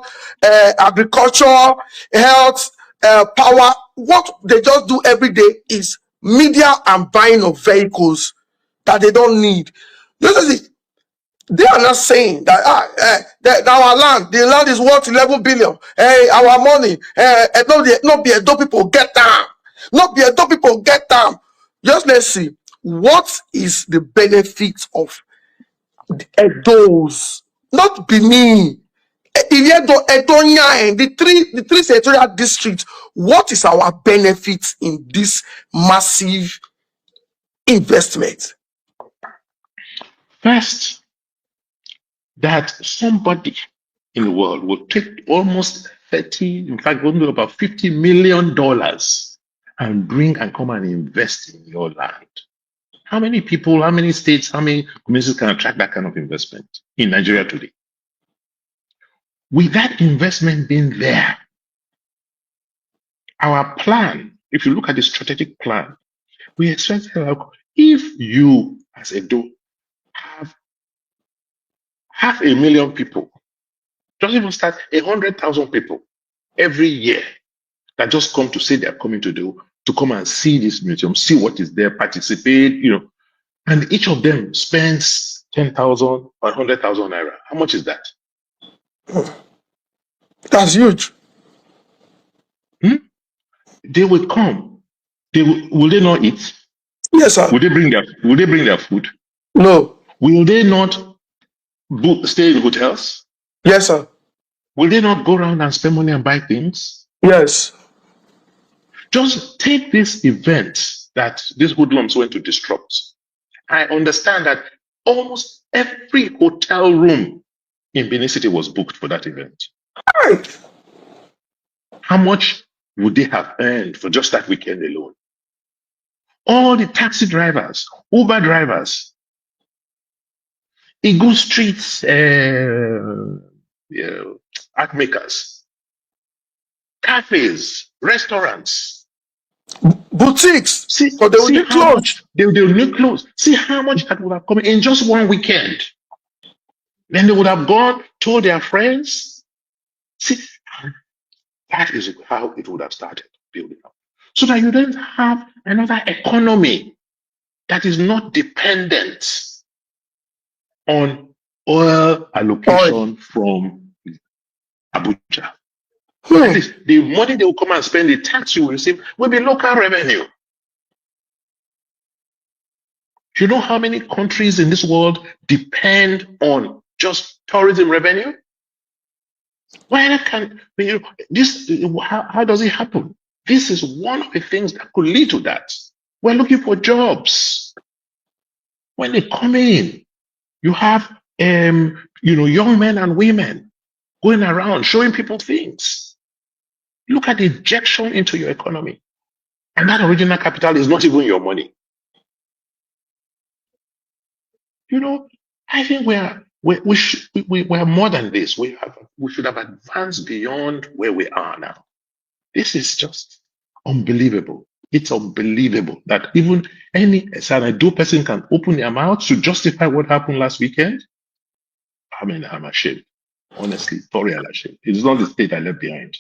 agriculture, health, power. What they just do every day is media and buying of vehicles that they don't need. They are not saying that that our land, the land is worth 11 billion. Hey, our money, not be Edo people get down. Not be Edo people get down. Just let's see. What is the benefit of Edo's, not Benin, Edonia, and the three senatorial districts? What is our benefit in this massive investment? First, that somebody in the world will take almost 30, in fact, going to about $50 million and bring and come and invest in your land. How many people, how many states, how many communities can attract that kind of investment in Nigeria today? With that investment being there, our plan, if you look at the strategic plan, we expect if you as Edo have 500,000 people, just even start 100,000 people every year that just come to say they're coming to come and see this museum, see what is there, participate, and each of them spends 10,000 or 100,000 naira. How much is that? That's huge. They will come. Will they not eat? Yes, sir. Will they bring their food? No. Will they not stay in hotels? Yes, sir. Will they not go around and spend money and buy things? Yes. Just take this event that these hoodlums went to disrupt. I understand that almost every hotel room in Benin City was booked for that event. Right. How much would they have earned for just that weekend alone? All the taxi drivers, Uber drivers, Eagle Street art makers, cafes, restaurants, boutiques. See, so they will need clothes. They will need clothes. See how much that would have come in just one weekend. Then they would have gone, told their friends. See, that is how it would have started building up. So that you don't have another economy that is not dependent on oil allocation from Abuja. At least the money they will come and spend, the tax you will receive, will be local revenue. Do you know how many countries in this world depend on just tourism revenue? Why can this? How does it happen? This is one of the things that could lead to that. We're looking for jobs. When they come in, you have young men and women going around showing people things. Look at the injection into your economy. And that original capital is not even your money. I think we're more than this. We should have advanced beyond where we are now. This is just unbelievable. It's unbelievable that even any Sanado person can open their mouth to justify what happened last weekend. I mean, I'm ashamed. Honestly, thoroughly ashamed. It's not the state I left behind.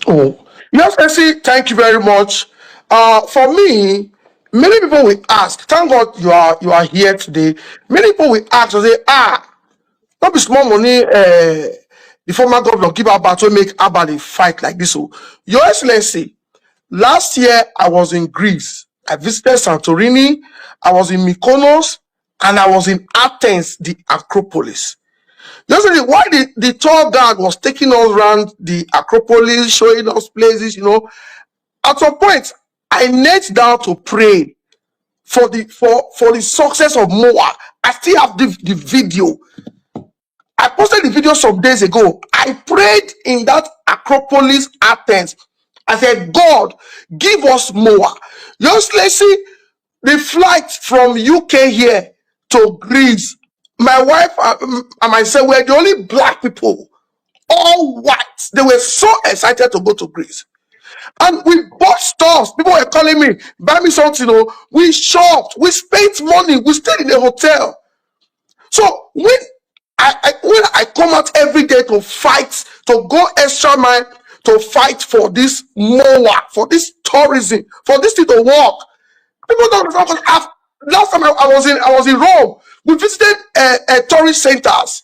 Oh, yes, Essie, thank you very much. For me, many people will ask, thank God you are here today. Many people will ask and say, not be small money, the former governor give Abba to make Abba the fight like this. So, Your Excellency, last year I was in Greece. I visited Santorini, I was in Mykonos, and I was in Athens, the Acropolis. Yesterday, why the tour guide was taking us around the Acropolis, showing us places, at some point, I knelt down to pray for the success of Moa. I still have the video. I posted the video some days ago. I prayed in that Acropolis, Athens. I said, God, give us Moa. Just let's see the flight from UK here to Greece. My wife and myself were the only black people, all white. They were so excited to go to Greece. And we bought stuff. People were calling me, buy me something. We shopped, we spent money, we stayed in a hotel. So when I come out every day to fight, to go extra mile, to fight for this MOA, for this tourism, for this thing to work, people don't understand. Last time I was in Rome, we visited tourist centers.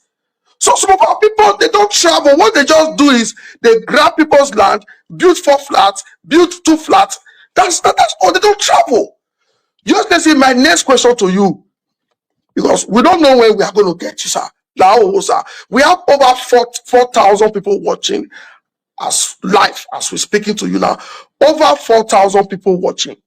So some of our people, they don't travel. What they just do is they grab people's land, build 4 flats, build 2 flats. That's all. They don't travel. Just let's see my next question to you, because we don't know when we are going to get you, sir. Now, sir, we have over 4,000 people watching as live as we're speaking to you now. Over 4,000 people watching.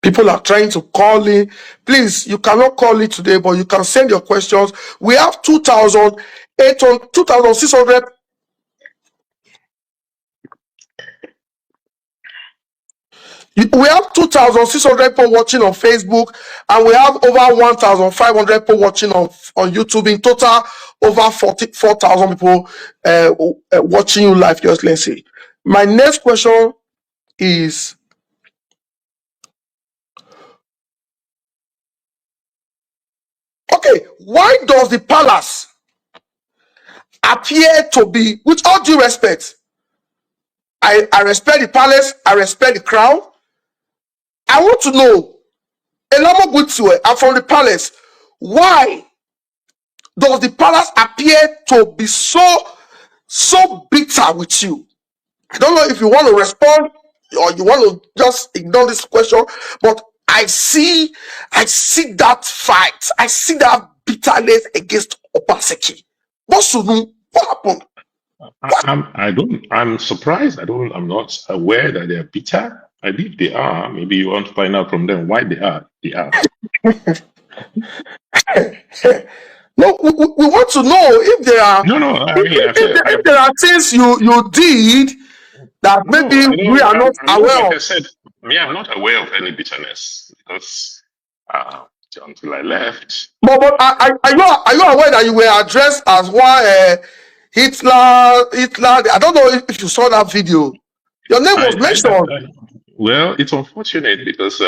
People are trying to call in. Please, you cannot call it today, but you can send your questions. We have 2,600. We have 2,600 people watching on Facebook, and we have over 1,500 people watching on YouTube. In total, over 44,000 people watching you live. Just let's see. My next question is, okay, why does the palace appear to be, with all due respect, I respect the palace, I respect the crown. I want to know, Elamo Gutsuwe, I'm from the palace. Why does the palace appear to be so bitter with you? I don't know if you want to respond or you want to just ignore this question, but I see that fight. I see that bitterness against Obaseki. What happened? I'm surprised. I'm not aware that they're bitter. I believe they are. Maybe you want to find out from them why they are. No, we want to know if there are. No. If there are things you did that maybe we are not aware of. Like I said, I'm not aware of any bitterness because until I left. But are you aware that you were addressed as one Hitler? I don't know if you saw that video. Your name was mentioned. Well, it's unfortunate because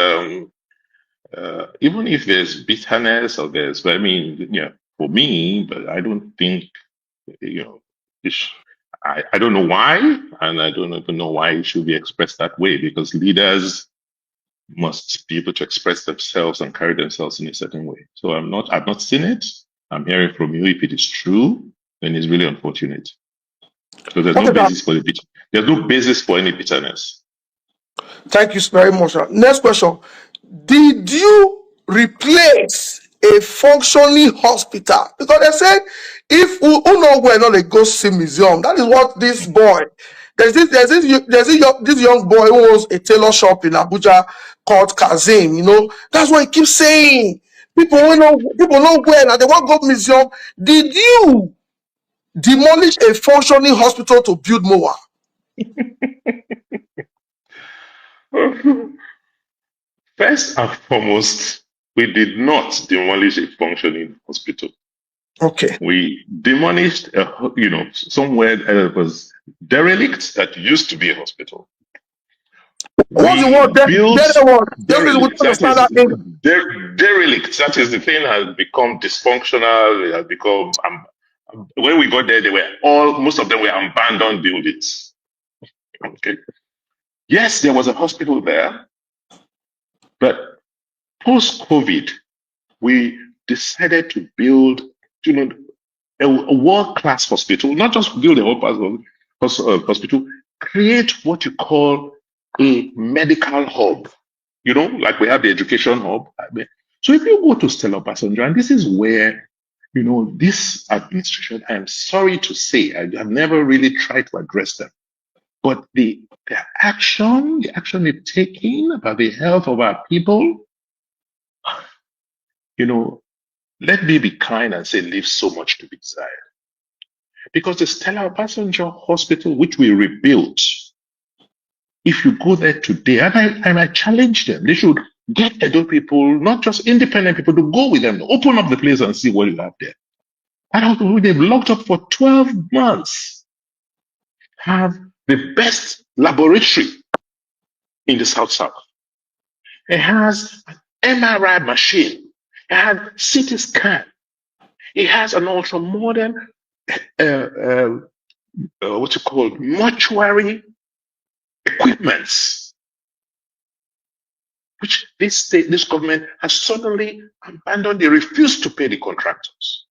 even if there's bitterness or there's, for me, but I don't think, I don't know why, and I don't even know why it should be expressed that way, because leaders must be able to express themselves and carry themselves in a certain way. So I've not seen it. I'm hearing from you. If it is true, then it's really unfortunate. So there's no basis for there's no basis for any bitterness. Thank you very much. Next question. Did you replace a functioning hospital? Because they said if who know where not a ghost see museum, that is what this boy. There's this young boy who owns a tailor shop in Abuja called Kazim. That's what he keeps saying. People know where now they want to go museum. Did you demolish a functioning hospital to build more? First and foremost, We did not demolish a functioning hospital. Okay. We demolished, somewhere that was derelict that used to be a hospital. What's the We word? built derelict. That is Understand that derelict. That is the thing has become dysfunctional. It has become. When we got there, most of them were abandoned buildings. Okay. Yes, there was a hospital there, but post-COVID, we decided to build, a world-class hospital, not just build a whole hospital, create what you call a medical hub, like we have the education hub. So if you go to Stella Obasanjo, and this is where, this administration, I'm sorry to say, I have never really tried to address them, but the action they've taken about the health of our people, let me be kind and say leaves so much to be desired. Because the Stella Obasanjo Hospital, which we rebuilt, if you go there today, and I challenge them, they should get Edo people, not just independent people, to go with them, open up the place and see what you have there. And they've locked up for 12 months, have the best laboratory in the South. It has an MRI machine. It has CT scan. It has an ultra-modern, mortuary equipments, which this government has suddenly abandoned. They refuse to pay the contractors.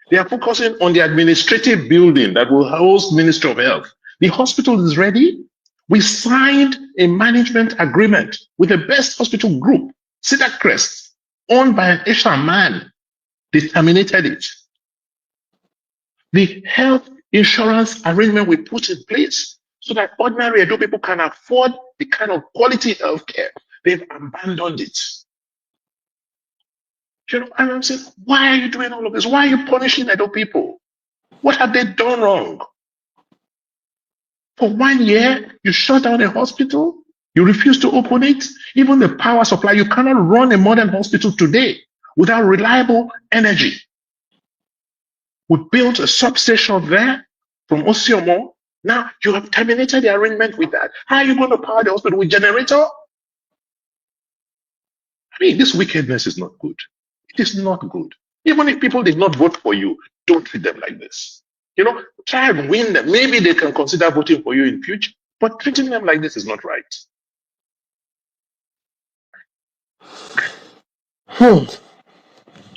They are focusing on the administrative building that will house Ministry of Health. The hospital is ready. We signed a management agreement with the best hospital group, Cedar Crest, owned by an Asian man. They terminated it. The health insurance arrangement we put in place so that ordinary Edo people can afford the kind of quality health care, they've abandoned it. And I'm saying, why are you doing all of this? Why are you punishing Edo people? What have they done wrong? For 1 year, you shut down a hospital, you refuse to open it. Even the power supply, you cannot run a modern hospital today without reliable energy. We built a substation there from Osiomo. Now you have terminated the arrangement with that. How are you going to power the hospital with generator? This wickedness is not good. It is not good. Even if people did not vote for you, don't treat them like this. Try and win them. Maybe they can consider voting for you in future, but treating them like this is not right.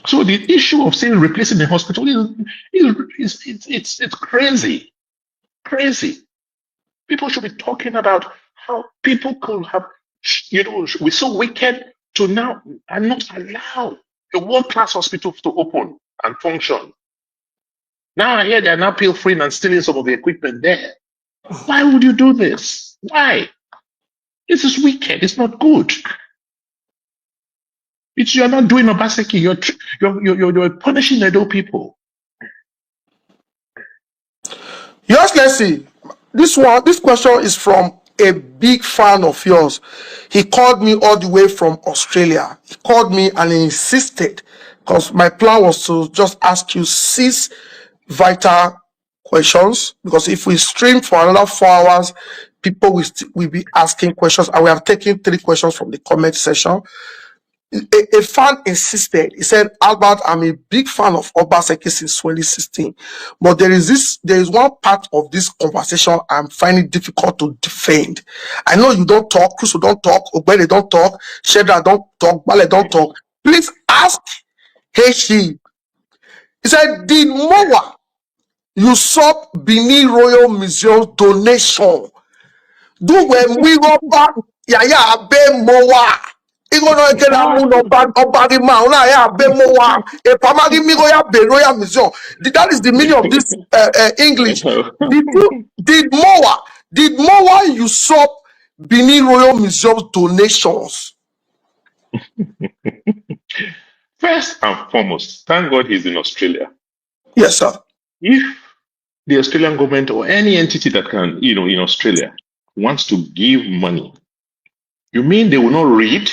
So the issue of saying replacing the hospital it's crazy. Crazy. People should be talking about how people could have, we're so wicked to now and not allow a world-class hospital to open and function. Now I hear they are now pilfering and stealing some of the equipment there. Why would you do this? Why? This is wicked. It's not good. You're not doing Obaseki. You're punishing the Edo people. Your Excellency, this question is from a big fan of yours. He called me all the way from Australia. He called me and he insisted, because my plan was to just ask you 6 vital questions, because if we stream for another 4 hours, people will be asking questions, and we have taken 3 questions from the comment section. A fan insisted. He said, Albert, I'm a big fan of Obaseki since 2016, but there is one part of this conversation I'm finding difficult to defend. I know you don't talk, Crusoe don't talk, Obele don't talk, Shedra don't talk, Bale don't talk. Please ask Heshi. He said, did Mowa usurp Benin Royal Museum donation? Do when we go back, Yaya Abe Mowa. That is the meaning of this English. Did Mowa usurp Benin Royal Museum donations? First and foremost, thank God he's in Australia. Yes, sir. If the Australian government or any entity that can, in Australia wants to give money, you mean they will not read?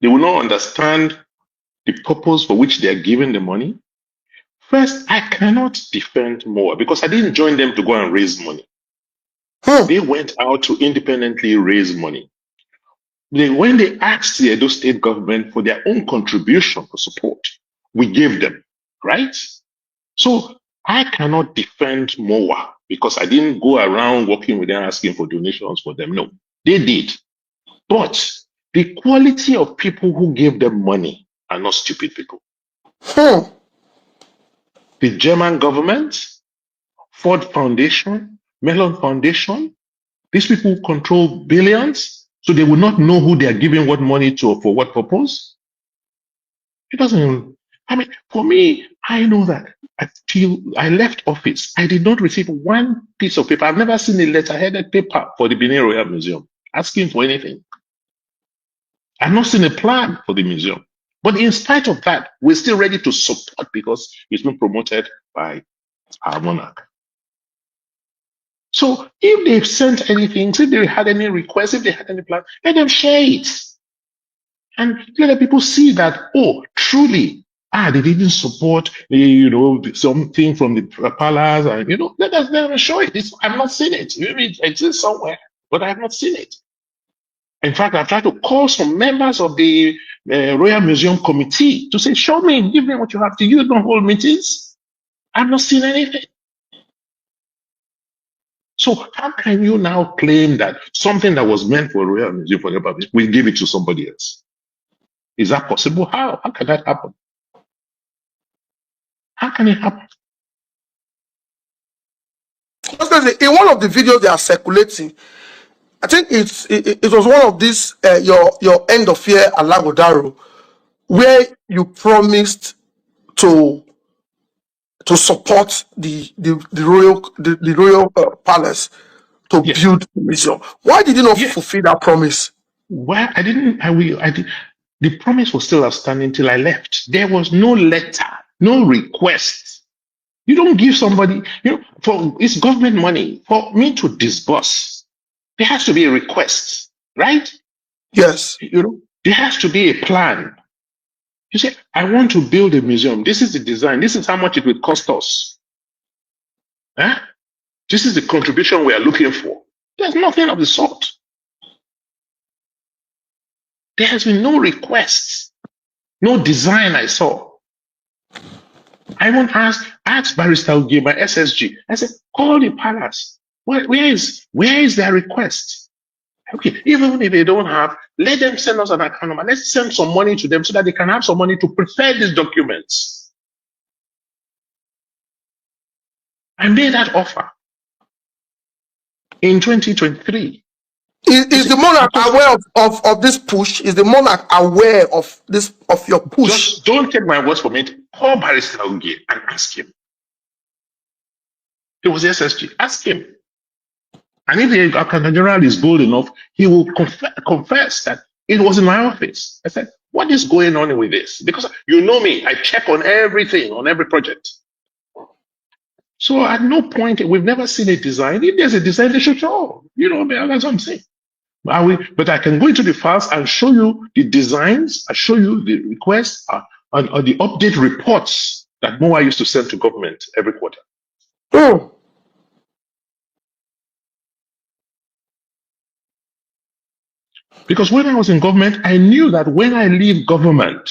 They will not understand the purpose for which they are giving the money. First, I cannot defend MOA because I didn't join them to go and raise money. They went out to independently raise money. When they asked the Edo state government for their own contribution for support, we gave them, right? So I cannot defend MOA because I didn't go around working with them asking for donations for them. No, they did. But the quality of people who gave them money are not stupid people. The German government, Ford Foundation, Mellon Foundation, these people control billions, so they will not know who they are giving what money to or for what purpose. It doesn't, I mean, for me, I know that until I left office, I did not receive one piece of paper. I've never seen a letterheaded paper for the Benin Royal Museum asking for anything. I've not seen a plan for the museum. But in spite of that, we're still ready to support because it's been promoted by our monarch. So if they've sent anything, if they had any requests, if they had any plan, let them share it. And let the people see that, oh, truly, they didn't support, something from the palace, and, let them show it. I've not seen it. Maybe it exists somewhere, but I have not seen it. In fact, I've tried to call some members of the Royal Museum Committee to say, show me, give me what you have to. You don't hold meetings. I've not seen anything. So how can you now claim that something that was meant for Royal Museum for the public, we give it to somebody else? Is that possible? How can that happen? How can it happen? In one of the videos they are circulating, I think it was one of these your end of year Alagodaro, where you promised to support the royal palace to build the museum. Why did you not fulfill that promise? Well, I didn't. The promise was still outstanding till I left. There was no letter, no request. You don't give somebody, it's government money. For me to disburse, there has to be a request, right? Yes. There has to be a plan. You say, I want to build a museum. This is the design. This is how much it will cost us. This is the contribution we are looking for. There's nothing of the sort. There has been no requests, no design I saw. I won't ask Barrister Ugie, my SSG. I said, call the palace. Where is their request? Okay, even if they don't have, let them send us an account number. Let's send some money to them so that they can have some money to prepare these documents. I made that offer in 2023. Is the monarch aware of this push? Is the monarch aware of your push? Just don't take my words from it. Call Barrister Ugie and ask him. He was the SSG. Ask him. And if the Accountant General is bold enough, he will confess that it was in my office. I said, what is going on with this? Because you know me, I check on everything, on every project. So at no point, we've never seen a design. If there's a design, they should show. That's what I'm saying. But I can go into the files and show you the designs, I show you the requests, and the update reports that MOA used to send to government every quarter. Oh. Because when I was in government, I knew that when I leave government,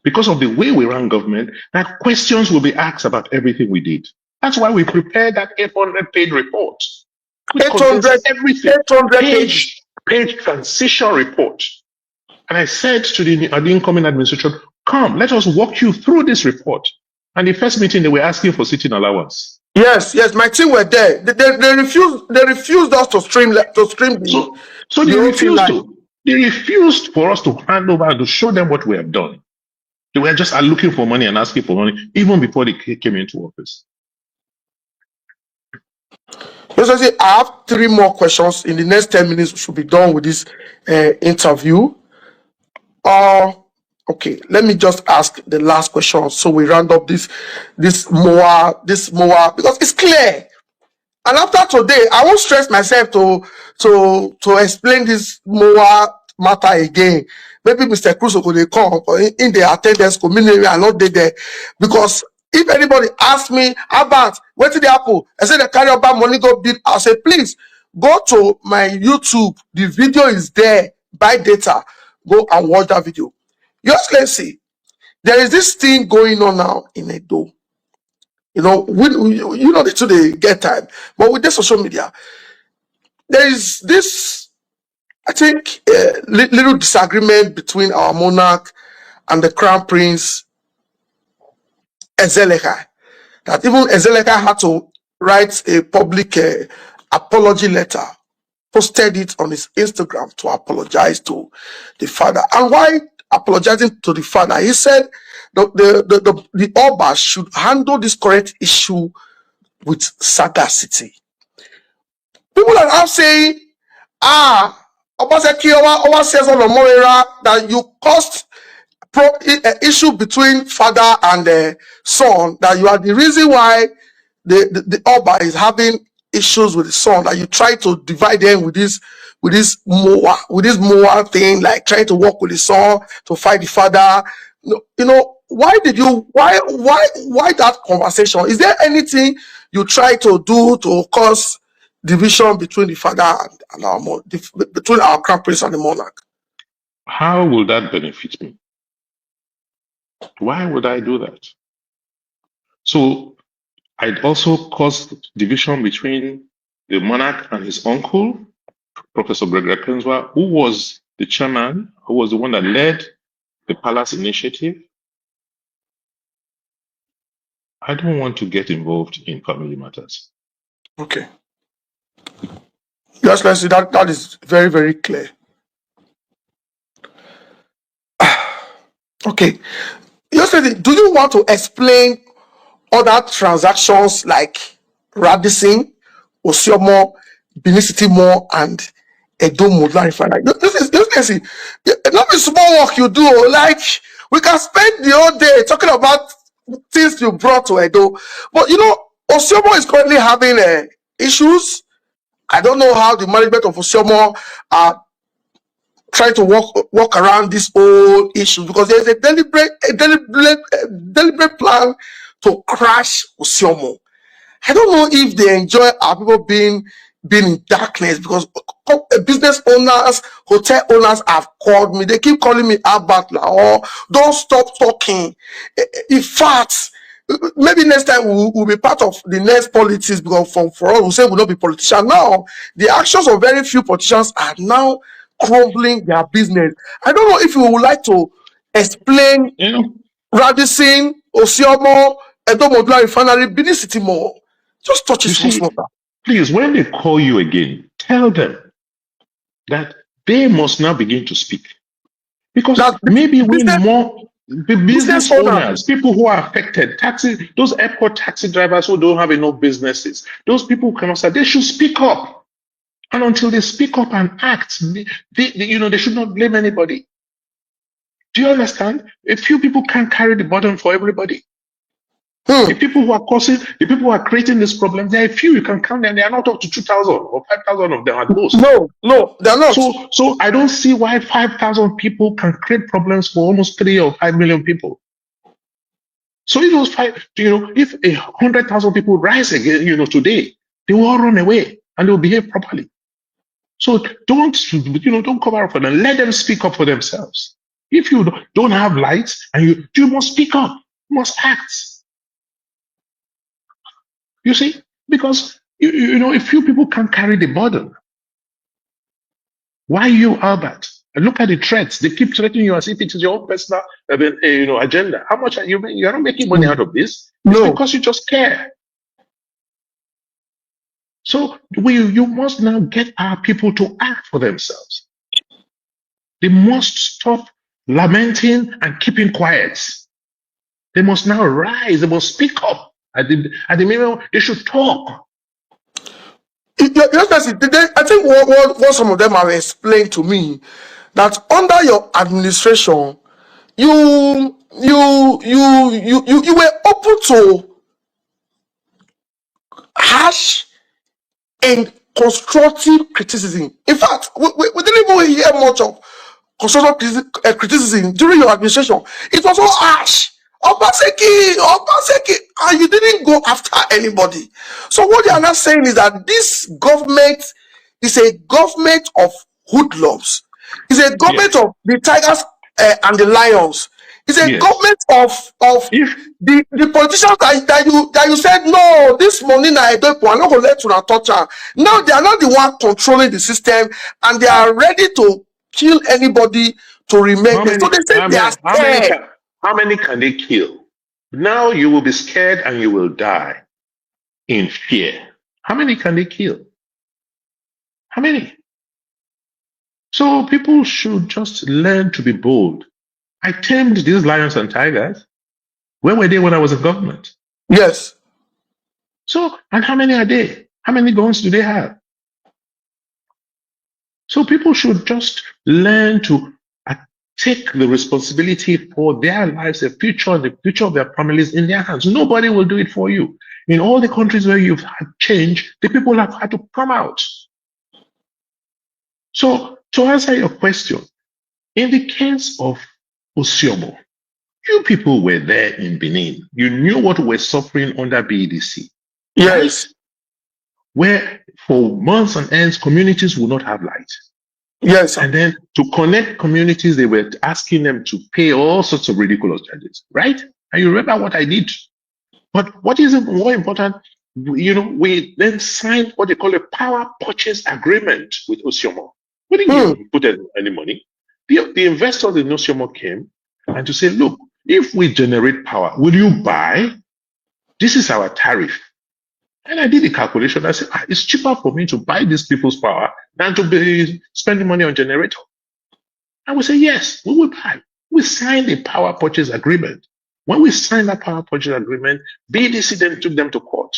because of the way we run government, that questions will be asked about everything we did. That's why we prepared that 800-page report. 800-page transition report. And I said to the incoming administration, come, let us walk you through this report. And the first meeting, they were asking for sitting allowance. Yes, my team were there. They refused us to stream the. So they refused for us to hand over and to show them what we have done. They were just looking for money and asking for money even before they came into office. I have 3 more questions. In the next 10 minutes, we should be done with this interview. Okay, let me just ask the last question so we round up this MOA, because it's clear. And after today, I won't stress myself to explain this MOA matter again, maybe Mr. Cruz go dey come or in the attendance community are not there, because if anybody ask me about wetin dey happen, I say they carry over money go build, I say please go to my YouTube, the video is there, buy data, go and watch that video. Your Excellency, there is this thing going on now in Edo. You know, you know the two they get time, but with the social media, there is this, I think, little disagreement between our monarch and the Crown Prince Ezeleka. That even Ezeleka had to write a public apology letter, posted it on his Instagram to apologize to the father. And why apologizing to the father? He said the Oba should handle this correct issue with sagacity. People are now saying, Obaseki Owa says on the Morera that you caused issue between father and son, that you are the reason why the Oba is having issues with the son, that you try to divide them with this Moa thing, like trying to work with the son to fight the father. You know, why that conversation? Is there anything you try to do to cause division between the father and our between our crown prince and the monarch? How will that benefit me? Why would I do that? So I'd also caused division between the monarch and his uncle, Professor Gregory Kenzwa, who was the chairman, who was the one that led the Palace Initiative. I don't want to get involved in family matters. Okay. Yes, let's see. That is very, very clear. Okay. Yesterday, do you want to explain other transactions like Radisson, Osiomo, Benin Mall, and Edo Modular Refinery? This is not a small work you do. Like, we can spend the whole day talking about things you brought to Edo. But you know, Osiomo is currently having issues. I don't know how the management of Osiomo are trying to walk around this whole issue, because there's a deliberate plan to crash Osiomo. I don't know if they enjoy our people being in darkness, because business owners, hotel owners have called me. They keep calling me Albert or don't stop talking. In fact, maybe next time we'll be part of the next politics, because for us, we say we'll not be politicians. Now, the actions of very few politicians are now crumbling their business. I don't know if you would like to explain Radisson, Osiomo, Edo Modular Refinery, Benin City Mall. Just touch it small. Please, when they call you again, tell them that they must now begin to speak. Because maybe when more the business owners, people who are affected, those airport taxi drivers who don't have enough businesses, those people who cannot start, they should speak up. And until they speak up and act, they should not blame anybody. Do you understand? A few people can't carry the burden for everybody. The people who are creating this problem, there are a few, you can count them, they are not up to 2,000 or 5,000 of them at most. No, they're not. So I don't see why 5,000 people can create problems for almost 3 or 5 million people. So if those if 100,000 people rise again, today, they will all run away and they will behave properly. So don't cover up for them. Let them speak up for themselves. If you don't have lights, and you must speak up, you must act. You see, because a few people can't carry the burden. Why you, Albert? And look at the threats. They keep threatening you as if it is your own personal agenda. How much are you making? You're not making money out of this. It's because you just care. So you must now get our people to act for themselves. They must stop lamenting and keeping quiet. They must now rise. They must speak up. At the minimum, they should talk. I think what some of them have explained to me, that under your administration, you were open to harsh and constructive criticism. In fact, we didn't even hear much of constructive criticism during your administration, it was so harsh. Obaseki, and you didn't go after anybody. So what they are not saying is that this government is a government of hoodlums. It's a government Yes. of the tigers and the lions. It's a Yes. government of If the politicians that you said no, this money na I'm not gonna let you touch her. Now they are not the one controlling the system, and they are ready to kill anybody to remain how there. So many they say they are scared. how many can they kill? Now you will be scared and you will die in fear. How many can they kill? How many? So people should just learn to be bold. I tamed these lions and tigers. Where were they when I was in government? Yes. So, and how many are they? How many guns do they have? So people should just learn to take the responsibility for their lives, the future of their families in their hands. Nobody will do it for you. In all the countries where you've had change, the people have had to come out. So to answer your question, in the case of Osyomo, you people were there in Benin. You knew what we're suffering under BEDC, right? Yes. Where for months on ends, communities will not have light. Yes. And then to connect communities, they were asking them to pay all sorts of ridiculous charges, right? And you remember what I did. But what is more important, we then signed what they call a power purchase agreement with Osyomo. We didn't give them put any money. The investors in Osyomo came and to say, look, if we generate power, will you buy? This is our tariff. And I did the calculation. I said, it's cheaper for me to buy these people's power than to be spending money on generator. And we say, yes, we will buy. We signed a power purchase agreement. When we signed that power purchase agreement, BDC then took them to court.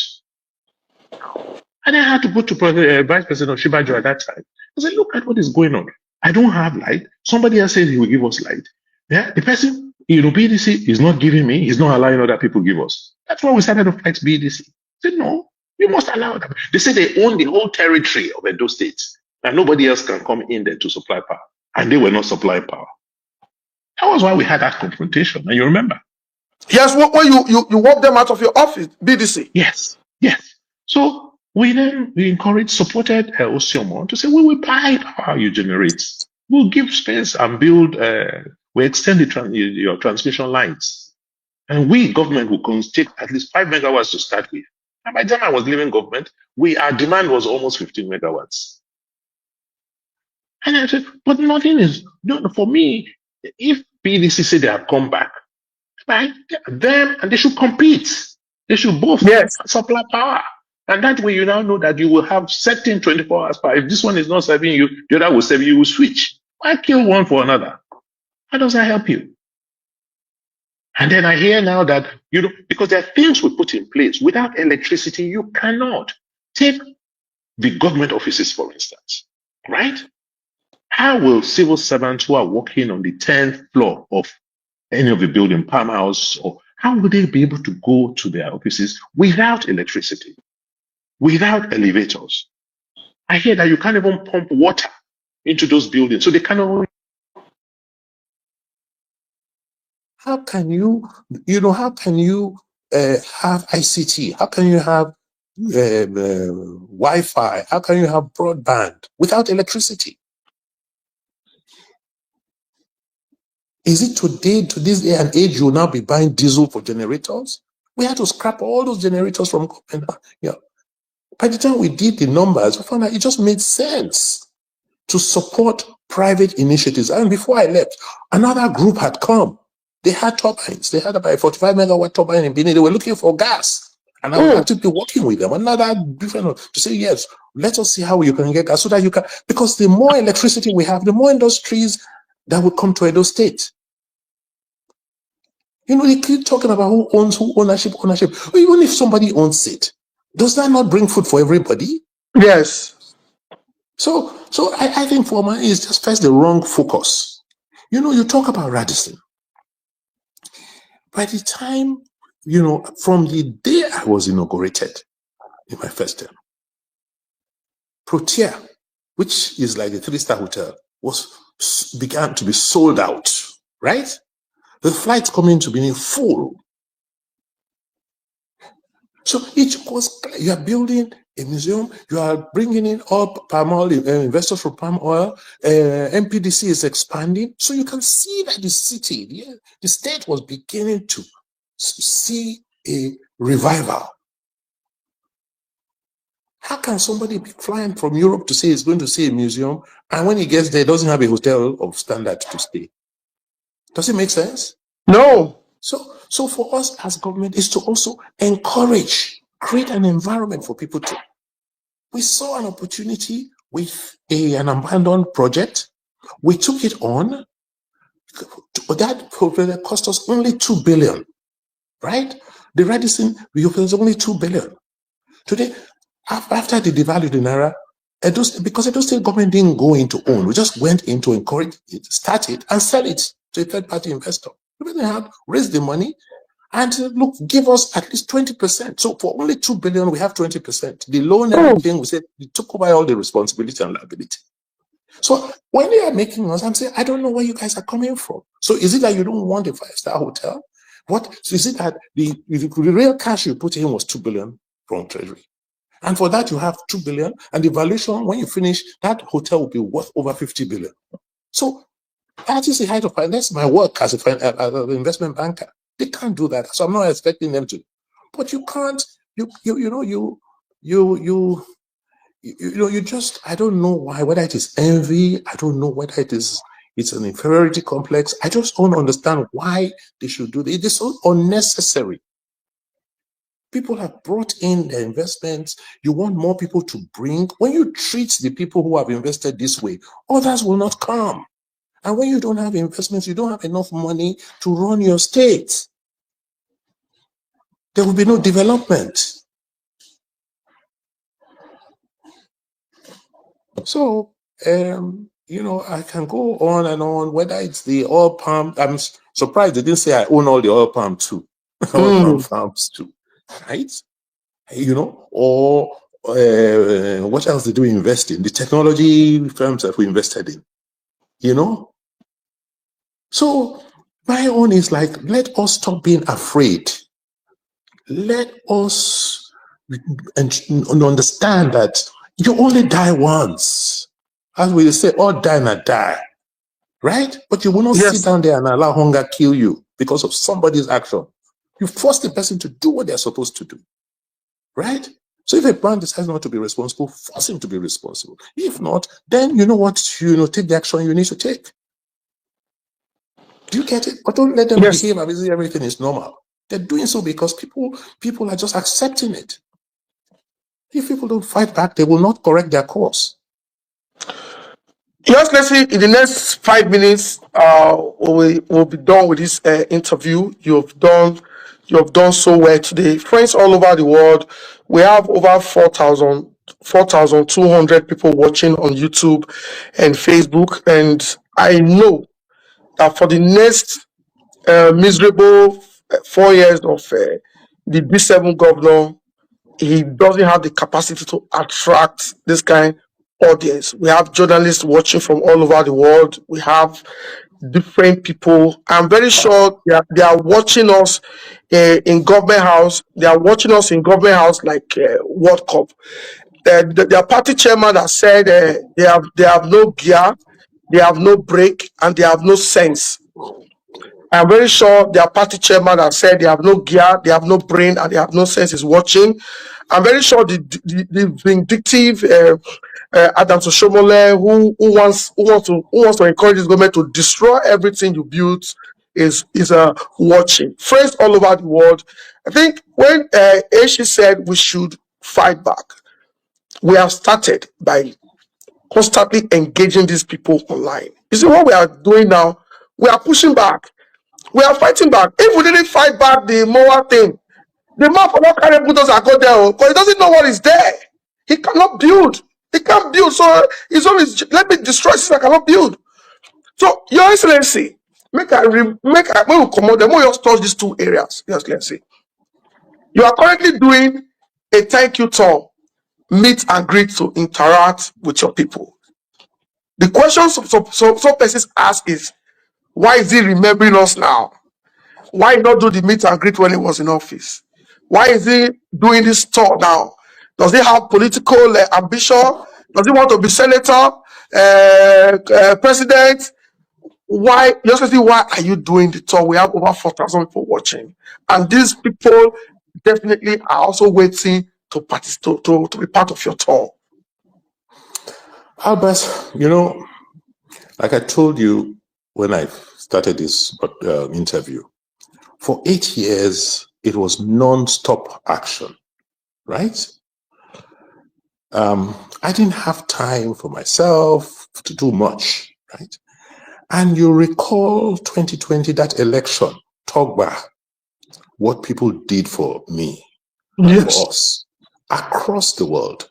And I had to go to Vice President Shibajo at that time. I said, look at what is going on. I don't have light. Somebody else says he will give us light. Yeah, the person, BDC is not giving me, he's not allowing other people give us. That's why we started to fight BDC. I said, no, you must allow them. They say they own the whole territory of Edo State, and nobody else can come in there to supply power. And they were not supplying power. That was why we had that confrontation. And you remember? Yes, when you walk them out of your office, BDC. Yes. So we supported Osyomo to say, we will buy power you generate. We'll give space and build, we extend your transmission lines. And we, government, will take at least 5 megawatts to start with. And by the time I was leaving government, our demand was almost 15 megawatts. And I said, but nothing is, for me, if BDC say they have come back, right, them, and they should compete. They should both supply power. And that way you now know that you will have certain 24 hours power. If this one is not serving you, the other will serve you, you will switch. Why kill one for another? How does that help you? And then I hear now that, because there are things we put in place. Without electricity, you cannot. Take the government offices, for instance, right? How will civil servants who are working on the 10th floor of any of the building, Palm House, or how will they be able to go to their offices without electricity, without elevators? I hear that you can't even pump water into those buildings, so they cannot. How can you have ICT? How can you have Wi-Fi? How can you have broadband without electricity? Is it today, to this day and age, you'll now be buying diesel for generators? We had to scrap all those generators from government. By the time we did the numbers, we found that it just made sense to support private initiatives. And before I left, another group had come. They had turbines. They had about a 45 megawatt turbine in Benin. They were looking for gas. And I was actively working with them. Another different to say, yes, let us see how you can get gas so that you can, because the more electricity we have, the more industries that will come to Edo State. They keep talking about who owns ownership. Even if somebody owns it, does that not bring food for everybody? Yes. So I think for me, it's just first the wrong focus. You talk about Radisson. By the time, from the day I was inaugurated in my first term, Protea, which is like a 3-star hotel, was began to be sold out, right? The flights coming to Benin full. So each was, you are building a museum, you are bringing in all palm oil investors from palm oil, MPDC is expanding. So you can see that the city, the state was beginning to see a revival. How can somebody be flying from Europe to say he's going to see a museum, and when he gets there, doesn't have a hotel of standard to stay? Does it make sense? No. So for us as government is to also encourage, create an environment for people to. We saw an opportunity with an abandoned project. We took it on. That project cost us only 2 billion, right? The Radisson was only 2 billion. Today, after they devalued the Naira, because Edo State government didn't go into own, we just went into encourage it, start it, and sell it to a third-party investor. We really had raised the money and look, give us at least 20%. So for only 2 billion, we have 20%. The loan and everything, we said we took over all the responsibility and liability. So when they are making us, I'm saying, I don't know where you guys are coming from. So is it that you don't want a 5-star hotel? What? So is it that the real cash you put in was 2 billion from Treasury? And for that, you have 2 billion. And the valuation, when you finish, that hotel will be worth over 50 billion. So that is the height of finance. That's my work as an investment banker. They can't do that. So I'm not expecting them to. But you can't, you just, I don't know why, whether it is envy, I don't know whether it's an inferiority complex. I just don't understand why they should do this. It is so unnecessary. People have brought in their investments. You want more people to bring. When you treat the people who have invested this way, others will not come. And when you don't have investments, you don't have enough money to run your state. There will be no development. So, I can go on and on, whether it's the oil palm. I'm surprised they didn't say I own all the oil palm too. Oil palm farms too, right? Or what else did we invest in? The technology firms that we invested in, So my own is like, let us stop being afraid. Let us understand that you only die once. As we say, all die and die, right? But you will not sit down there and allow hunger kill you because of somebody's action. You force the person to do what they're supposed to do, right? So if a brand decides not to be responsible, force him to be responsible. If not, then you know what, take the action you need to take. Do you get it? But don't let them behave as if everything is normal. They're doing so because people are just accepting it. If people don't fight back, they will not correct their course. Your Excellency, in the next 5 minutes, we'll be done with this interview. You have done so well today. Friends all over the world, we have over 4,200 people watching on YouTube and Facebook. And I know that for the next miserable 4 years of the B7 governor, he doesn't have the capacity to attract this kind of audience. We have journalists watching from all over the world. We have different people. I'm very sure they are watching us in government house. They are watching us in government house like World Cup. Their party chairman has said they have no gear, they have no brake, and they have no sense. I'm very sure their party chairman has said they have no gear, they have no brain, and they have no sense is watching. I'm very sure the vindictive Adam Soshomole, who wants to encourage this government to destroy everything you built, is watching. Friends all over the world. I think when Aishi said we should fight back, we have started by constantly engaging these people online. You see what we are doing now? We are pushing back. We are fighting back. If we didn't fight back the Moa thing, the man for not carry bulldozer and go there because he doesn't know what is there. He cannot build. He can't build. So he's always let me destroy since I cannot build. So Your Excellency, when we come out, then we just touch these two areas. Your Excellency, you are currently doing a thank you tour, meet and greet to interact with your people. The question some persons ask is, why is he remembering us now? Why not do the meet and greet when he was in office? Why is he doing this tour now? Does he have political ambition? Does he want to be senator, president? Why, Your why are you doing the tour? We have over 4,000 people watching, and these people definitely are also waiting to participate, to be part of your tour. Albert, like I told you when I started this interview, for 8 years, it was non-stop action, right? I didn't have time for myself to do much, right? And you recall 2020, that election, Togba, what people did for me, for us, across the world.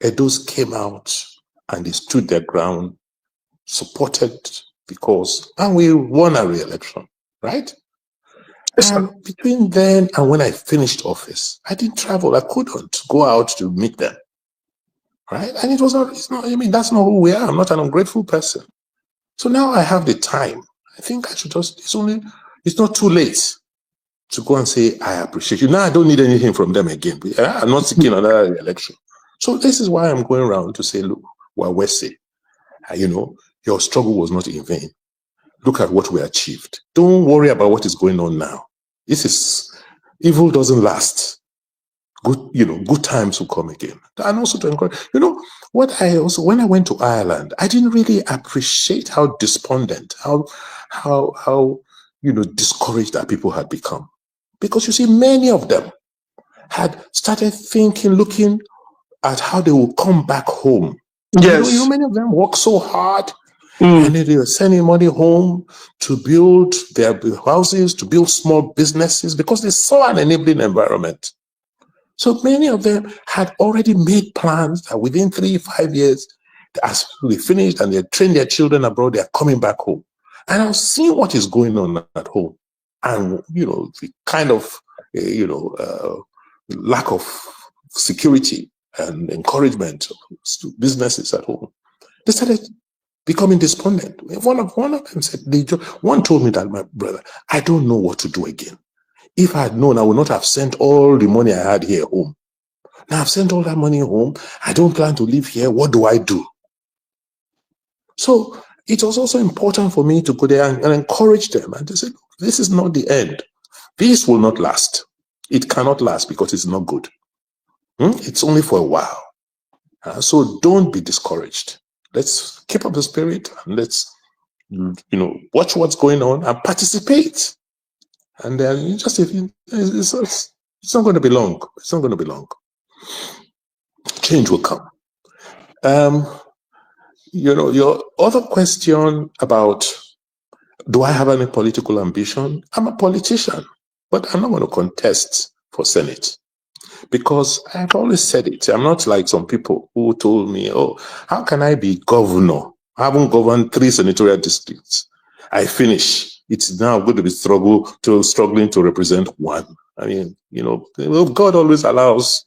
Edos came out and they stood their ground, supported and we won a re-election, right? And between then and when I finished office, I didn't travel. I couldn't go out to meet them, right? And that's not who we are. I'm not an ungrateful person. So now I have the time. I think I should it's not too late to go and say, I appreciate you. Now I don't need anything from them again. I'm not seeking another election. So this is why I'm going around to say, look, Wawese, your struggle was not in vain. Look at what we achieved. Don't worry about what is going on now. Evil doesn't last. Good times will come again. And also to encourage, when I went to Ireland, I didn't really appreciate how despondent, how discouraged our people had become. Because you see, many of them had started looking at how they will come back home. Yes. Many of them work so hard, and then they are sending money home to build their houses, to build small businesses, because they saw an enabling environment. So many of them had already made plans that within 3-5 years, as they finished and they trained their children abroad, they are coming back home. And I was seeing what is going on at home. And, the kind of, lack of security and encouragement to businesses at home. They started becoming despondent. One of them said, one told me that, my brother, I don't know what to do again. If I had known, I would not have sent all the money I had here home. Now I've sent all that money home. I don't plan to live here. What do I do? So it was also important for me to go there and encourage them. And they said, this is not the end. This will not last. It cannot last because it's not good. It's only for a while. So don't be discouraged. Let's keep up the spirit and let's, watch what's going on and participate. And then it's not going to be long. It's not going to be long. Change will come. Your other question about, do I have any political ambition? I'm a politician, but I'm not going to contest for Senate. Because I've always said it. I'm not like some people who told me, how can I be governor? I haven't governed 3 senatorial districts. I finish. It's now going to be struggling to represent 1. I mean, God always allows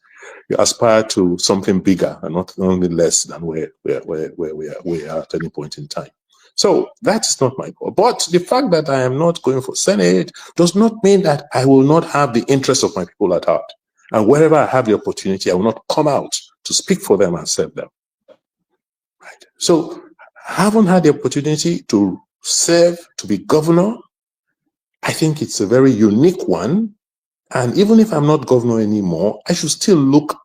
you aspire to something bigger and not only less than where we are at any point in time. So that's not my goal. But the fact that I am not going for Senate does not mean that I will not have the interests of my people at heart. And wherever I have the opportunity, I will not come out to speak for them and serve them. Right. So I haven't had the opportunity to serve, to be governor. I think it's a very unique one. And even if I'm not governor anymore, I should still look,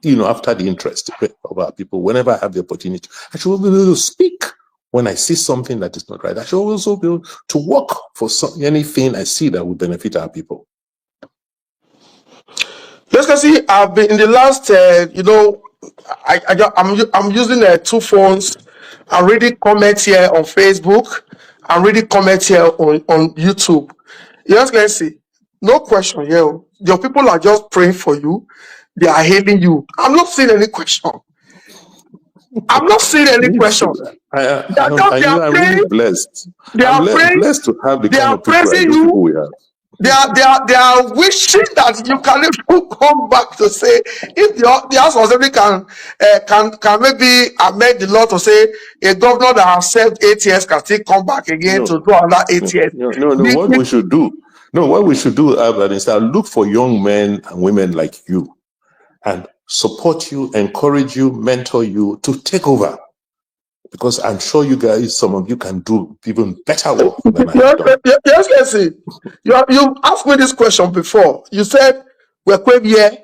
after the interest of our people. Whenever I have the opportunity, I should be able to speak when I see something that is not right. I should also be able to work for anything I see that would benefit our people. Let's see. I've been in the last, I'm using 2 phones. I'm reading comments here on Facebook. I'm reading comments here on YouTube. Let's see. No question here. Your people are just praying for you. They are hailing you. I'm not seeing any question. I'm not seeing any question. I'm really blessed. I'm blessed to have the kind of people we have. They are wishing that you can even come back to say if the House of Assembly can maybe amend the law to say a governor that has served 8 years can still come back again No, to do another 8 years. no. What we should do, Albert, is that look for young men and women like you and support you, encourage you, mentor you to take over. Because I'm sure you guys, some of you can do even better work than I have done. Yes, Leslie. You asked me this question before. You said, we're here.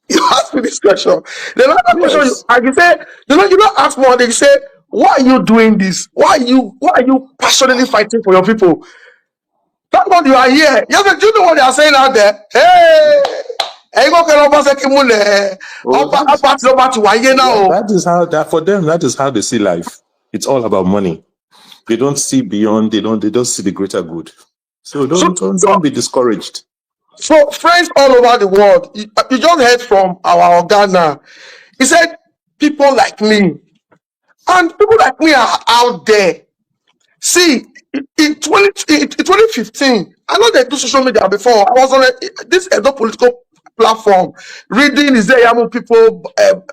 You asked me this question. The other question, and you said, you don't ask more. They say, why are you doing this? Why are you passionately fighting for your people? Thank God you are here. Yes, do you know what they are saying out there? Hey, that is how that for them, that is how they see life. It's all about money. They don't see beyond, they don't see the greater good. So don't be discouraged. So friends all over the world, you just heard from our Ghana. He said, people like me. And people like me are out there. See, in 2015, I know they do social media before. I was on this Edo political platform, reading Izeyamu people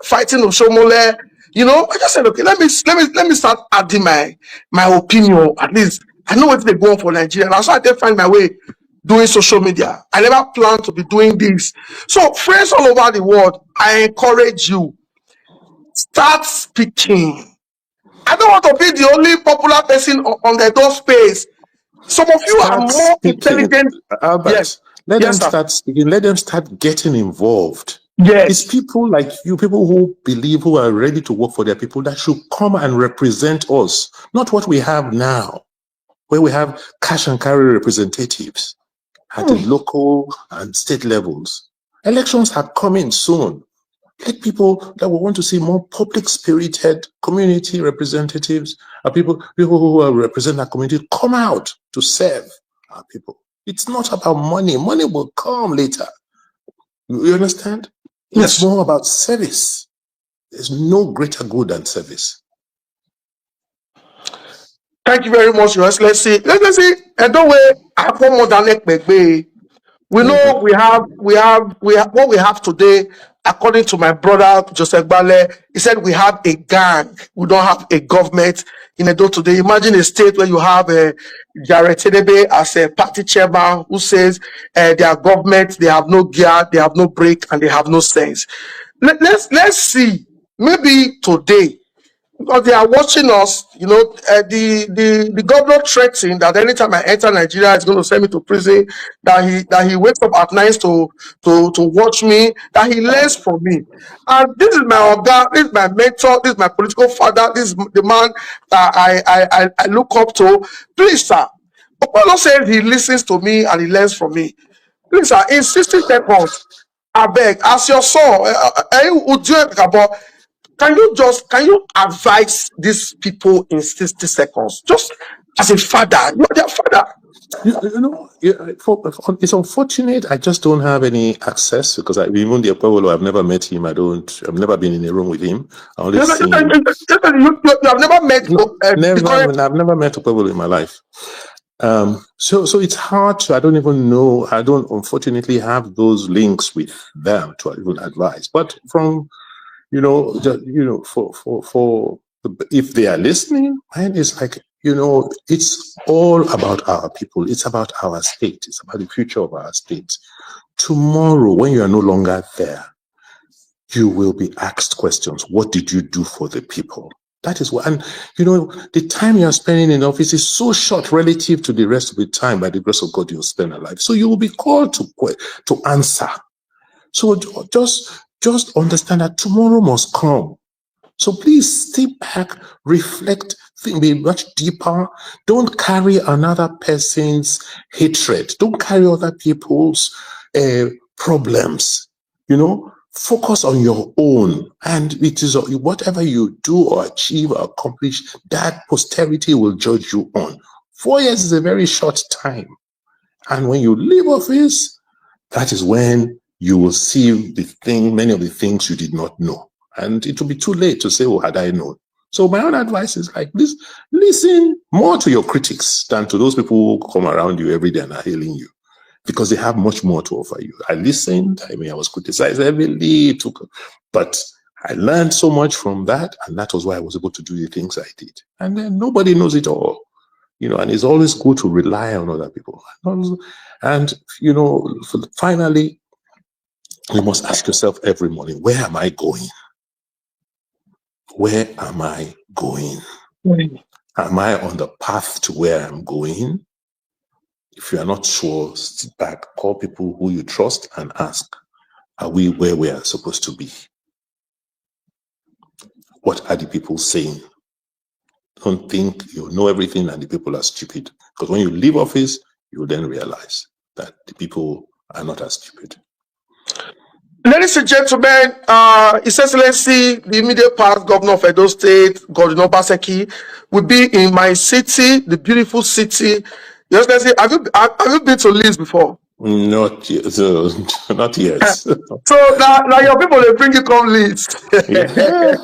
fighting Oshomole. I just said, okay, let me start adding my opinion. At least I know what they're going for Nigeria. And so I did find my way doing social media. I never planned to be doing this. So friends all over the world, I encourage you, start speaking. I don't want to be the only popular person on the door space. Some of you are more intelligent. Albert, yes. Let them start speaking. Let them start getting involved. Yes. It's people like you, people who believe, who are ready to work for their people, that should come and represent us. Not what we have now, where we have cash and carry representatives at the local and state levels. Elections are coming soon. Let people that we want to see more public-spirited community representatives, people who represent our community, come out to serve our people. It's not about money. Money will come later. You understand? Yes. It's more about service. There's no greater good than service. Thank you very much, Your Excellency. Let's see. And don't wait. I have more than baby. We know we have what we have today. According to my brother Joseph Bale, he said we have a gang. We don't have a government in Edo today. Imagine a state where you have Jared Tedebe as a party chairman who says their government, they have no gear, they have no brake, and they have no sense. Let's see. Maybe today, because they are watching us, the governor threatened that anytime I enter Nigeria, he's going to send me to prison, that he wakes up at night to watch me, that he learns from me. And this is my organ, this is my mentor, this is my political father, this is the man that I look up to. Please, sir, Okolo says he listens to me and he learns from me. Please, sir, in 60 seconds, I beg, as your son, can you advise these people in 60 seconds? Just as a father, you're their father. It's unfortunate. I just don't have any access because even the Apollo, I've never met him. I've never been in a room with him. I only seen him. You have never met? I've never met Apollo in my life. So it's hard to. I don't even know. I don't unfortunately have those links with them to even advise. But from for if they are listening, and it's like, it's all about our people. It's about our state. It's about the future of our state. Tomorrow, when you are no longer there, you will be asked questions. What did you do for the people? That is what, and the time you are spending in office is so short relative to the rest of the time, by the grace of God, you'll spend alive. So you will be called to answer. So just understand that tomorrow must come. So please stay back, reflect, be much deeper. Don't carry another person's hatred. Don't carry other people's problems. Focus on your own. And it is whatever you do or achieve or accomplish, that posterity will judge you on. 4 years is a very short time. And when you leave office, that is when you will see many of the things you did not know. And it will be too late to say, oh, had I known. So my own advice is like, please listen more to your critics than to those people who come around you every day and are hailing you, because they have much more to offer you. I listened. I mean, I was criticized heavily, but I learned so much from that, and that was why I was able to do the things I did. And then nobody knows it all, and it's always good to rely on other people. And finally, you must ask yourself every morning, where am I going? Where am I going? Am I on the path to where I'm going? If you are not sure, sit back, call people who you trust and ask, are we where we are supposed to be? What are the people saying? Don't think you know everything and the people are stupid. Because when you leave office, you will then realize that the people are not as stupid. Ladies and gentlemen, His Excellency, the immediate past governor of Edo State, Godwin Obaseki, will be in my city, the beautiful city. Your Excellency, have you been to Leeds before? Not yet. Not yet. So now your people, they bring you come Leeds. Yeah.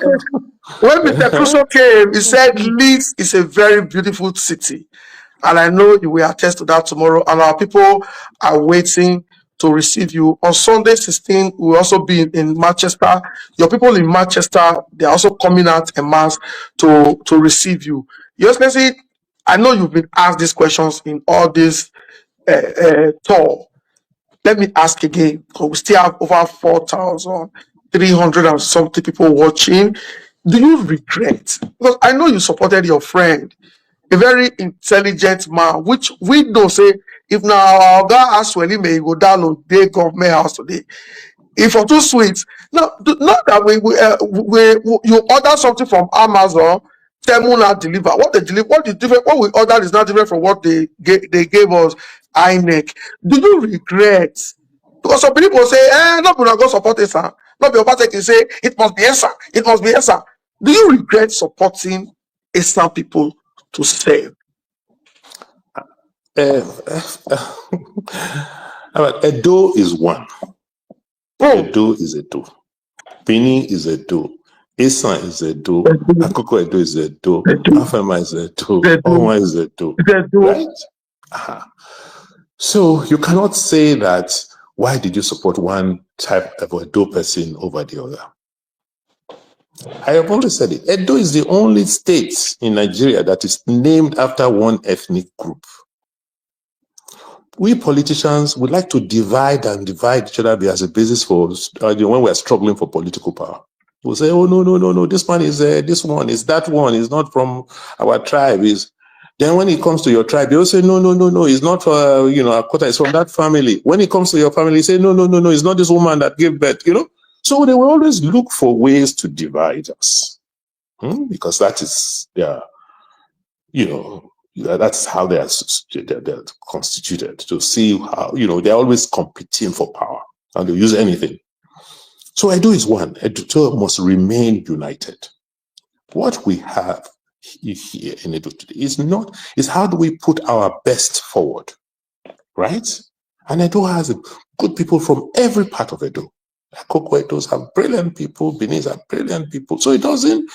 When Mr. Crusoe came, he said Leeds is a very beautiful city. And I know you will attest to that tomorrow. And our people are waiting to receive you. On Sunday 16, we will also be in Manchester. Your people in Manchester, they're also coming out en masse to receive you. Your Excellency, I know you've been asked these questions in all this tour. Let me ask again, because we still have over 4,300 and something people watching. Do you regret? Because I know you supported your friend, a very intelligent man, which we know say, if now our guy as well, he may go download the government house today. If for too sweet, now not that you order something from Amazon, Temu not deliver. What they deliver, what is different? What we ordered is not different from what they gave us. INEC. Do you regret? Because some people say, not gonna go support it, sir. Not be Obaseki say it must be ESA. It must be ESA. Do you regret supporting ESA people to save? Edo is one. Oh. Edo is Edo. Benin is Edo. Esan is Edo. Akoko Edo is Edo. Afema is Edo. Oma is Edo. Right? So you cannot say that, why did you support one type of Edo person over the other? I have always said it. Edo is the only state in Nigeria that is named after one ethnic group. We politicians would like to divide each other as a basis for when we are struggling for political power. We'll say, oh, no, this one is this one, is that one, is not from our tribe. Then when it comes to your tribe, you'll say, no, it's not Akota, it's from that family. When it comes to your family, you say, no, it's not this woman that gave birth, So they will always look for ways to divide us. Because that is that's how they're constituted, to see how, they're always competing for power and they'll use anything. So Edo is one. Edo must remain united. What we have here in Edo today is how do we put our best forward, right? And Edo has good people from every part of Edo. Akoko Edos have brilliant people, Benin have brilliant people. So it doesn't,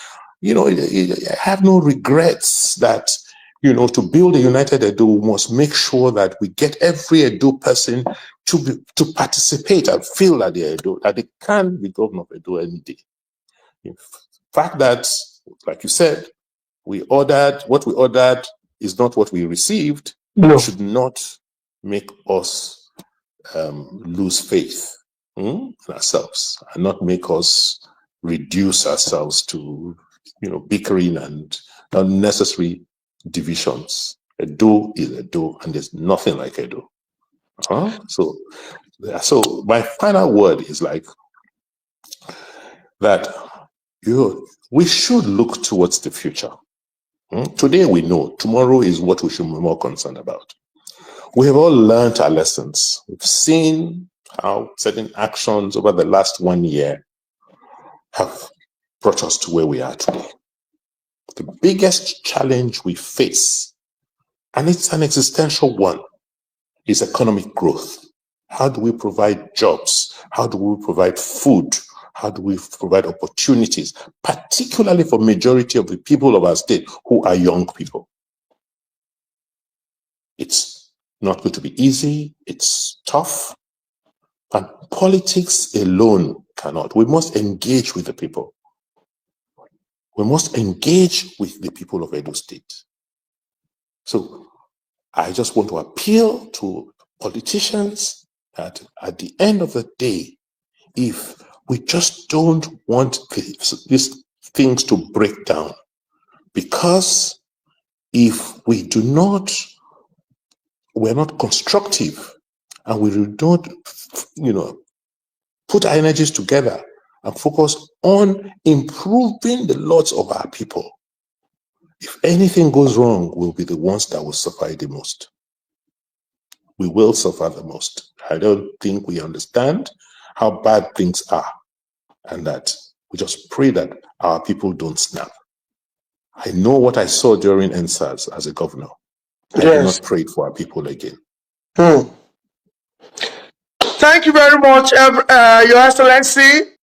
I have no regrets that, to build a united Edo, we must make sure that we get every Edo person to participate and feel that they're Edo, that they can be governor of Edo any day. In fact that, like you said, what we ordered is not what we received. No. It should not make us lose faith in ourselves and not make us reduce ourselves to, bickering and unnecessary divisions. Edo is Edo, and there's nothing like Edo. So my final word is like that. We should look towards the future. Today we know. Tomorrow is what we should be more concerned about. We have all learned our lessons. We've seen how certain actions over the last 1 year have brought us to where we are today. The biggest challenge we face, and it's an existential one, is economic growth How do we provide jobs? How do we provide food? How do we provide opportunities, particularly for majority of the people of our state who are young people? It's not going to be easy. It's tough. And politics alone cannot. We must engage with the people. We must engage with the people of Edo State. So I just want to appeal to politicians that at the end of the day, if we just don't want these things to break down, because if we do not, we're not constructive, and we do not, put our energies together and focus on improving the lots of our people, if anything goes wrong, we'll be the ones that will suffer the most. We will suffer the most. I don't think we understand how bad things are, and that we just pray that our people don't snap. I know what I saw during NSAS as a governor. I do not pray for our people again. Thank you very much, Your Excellency.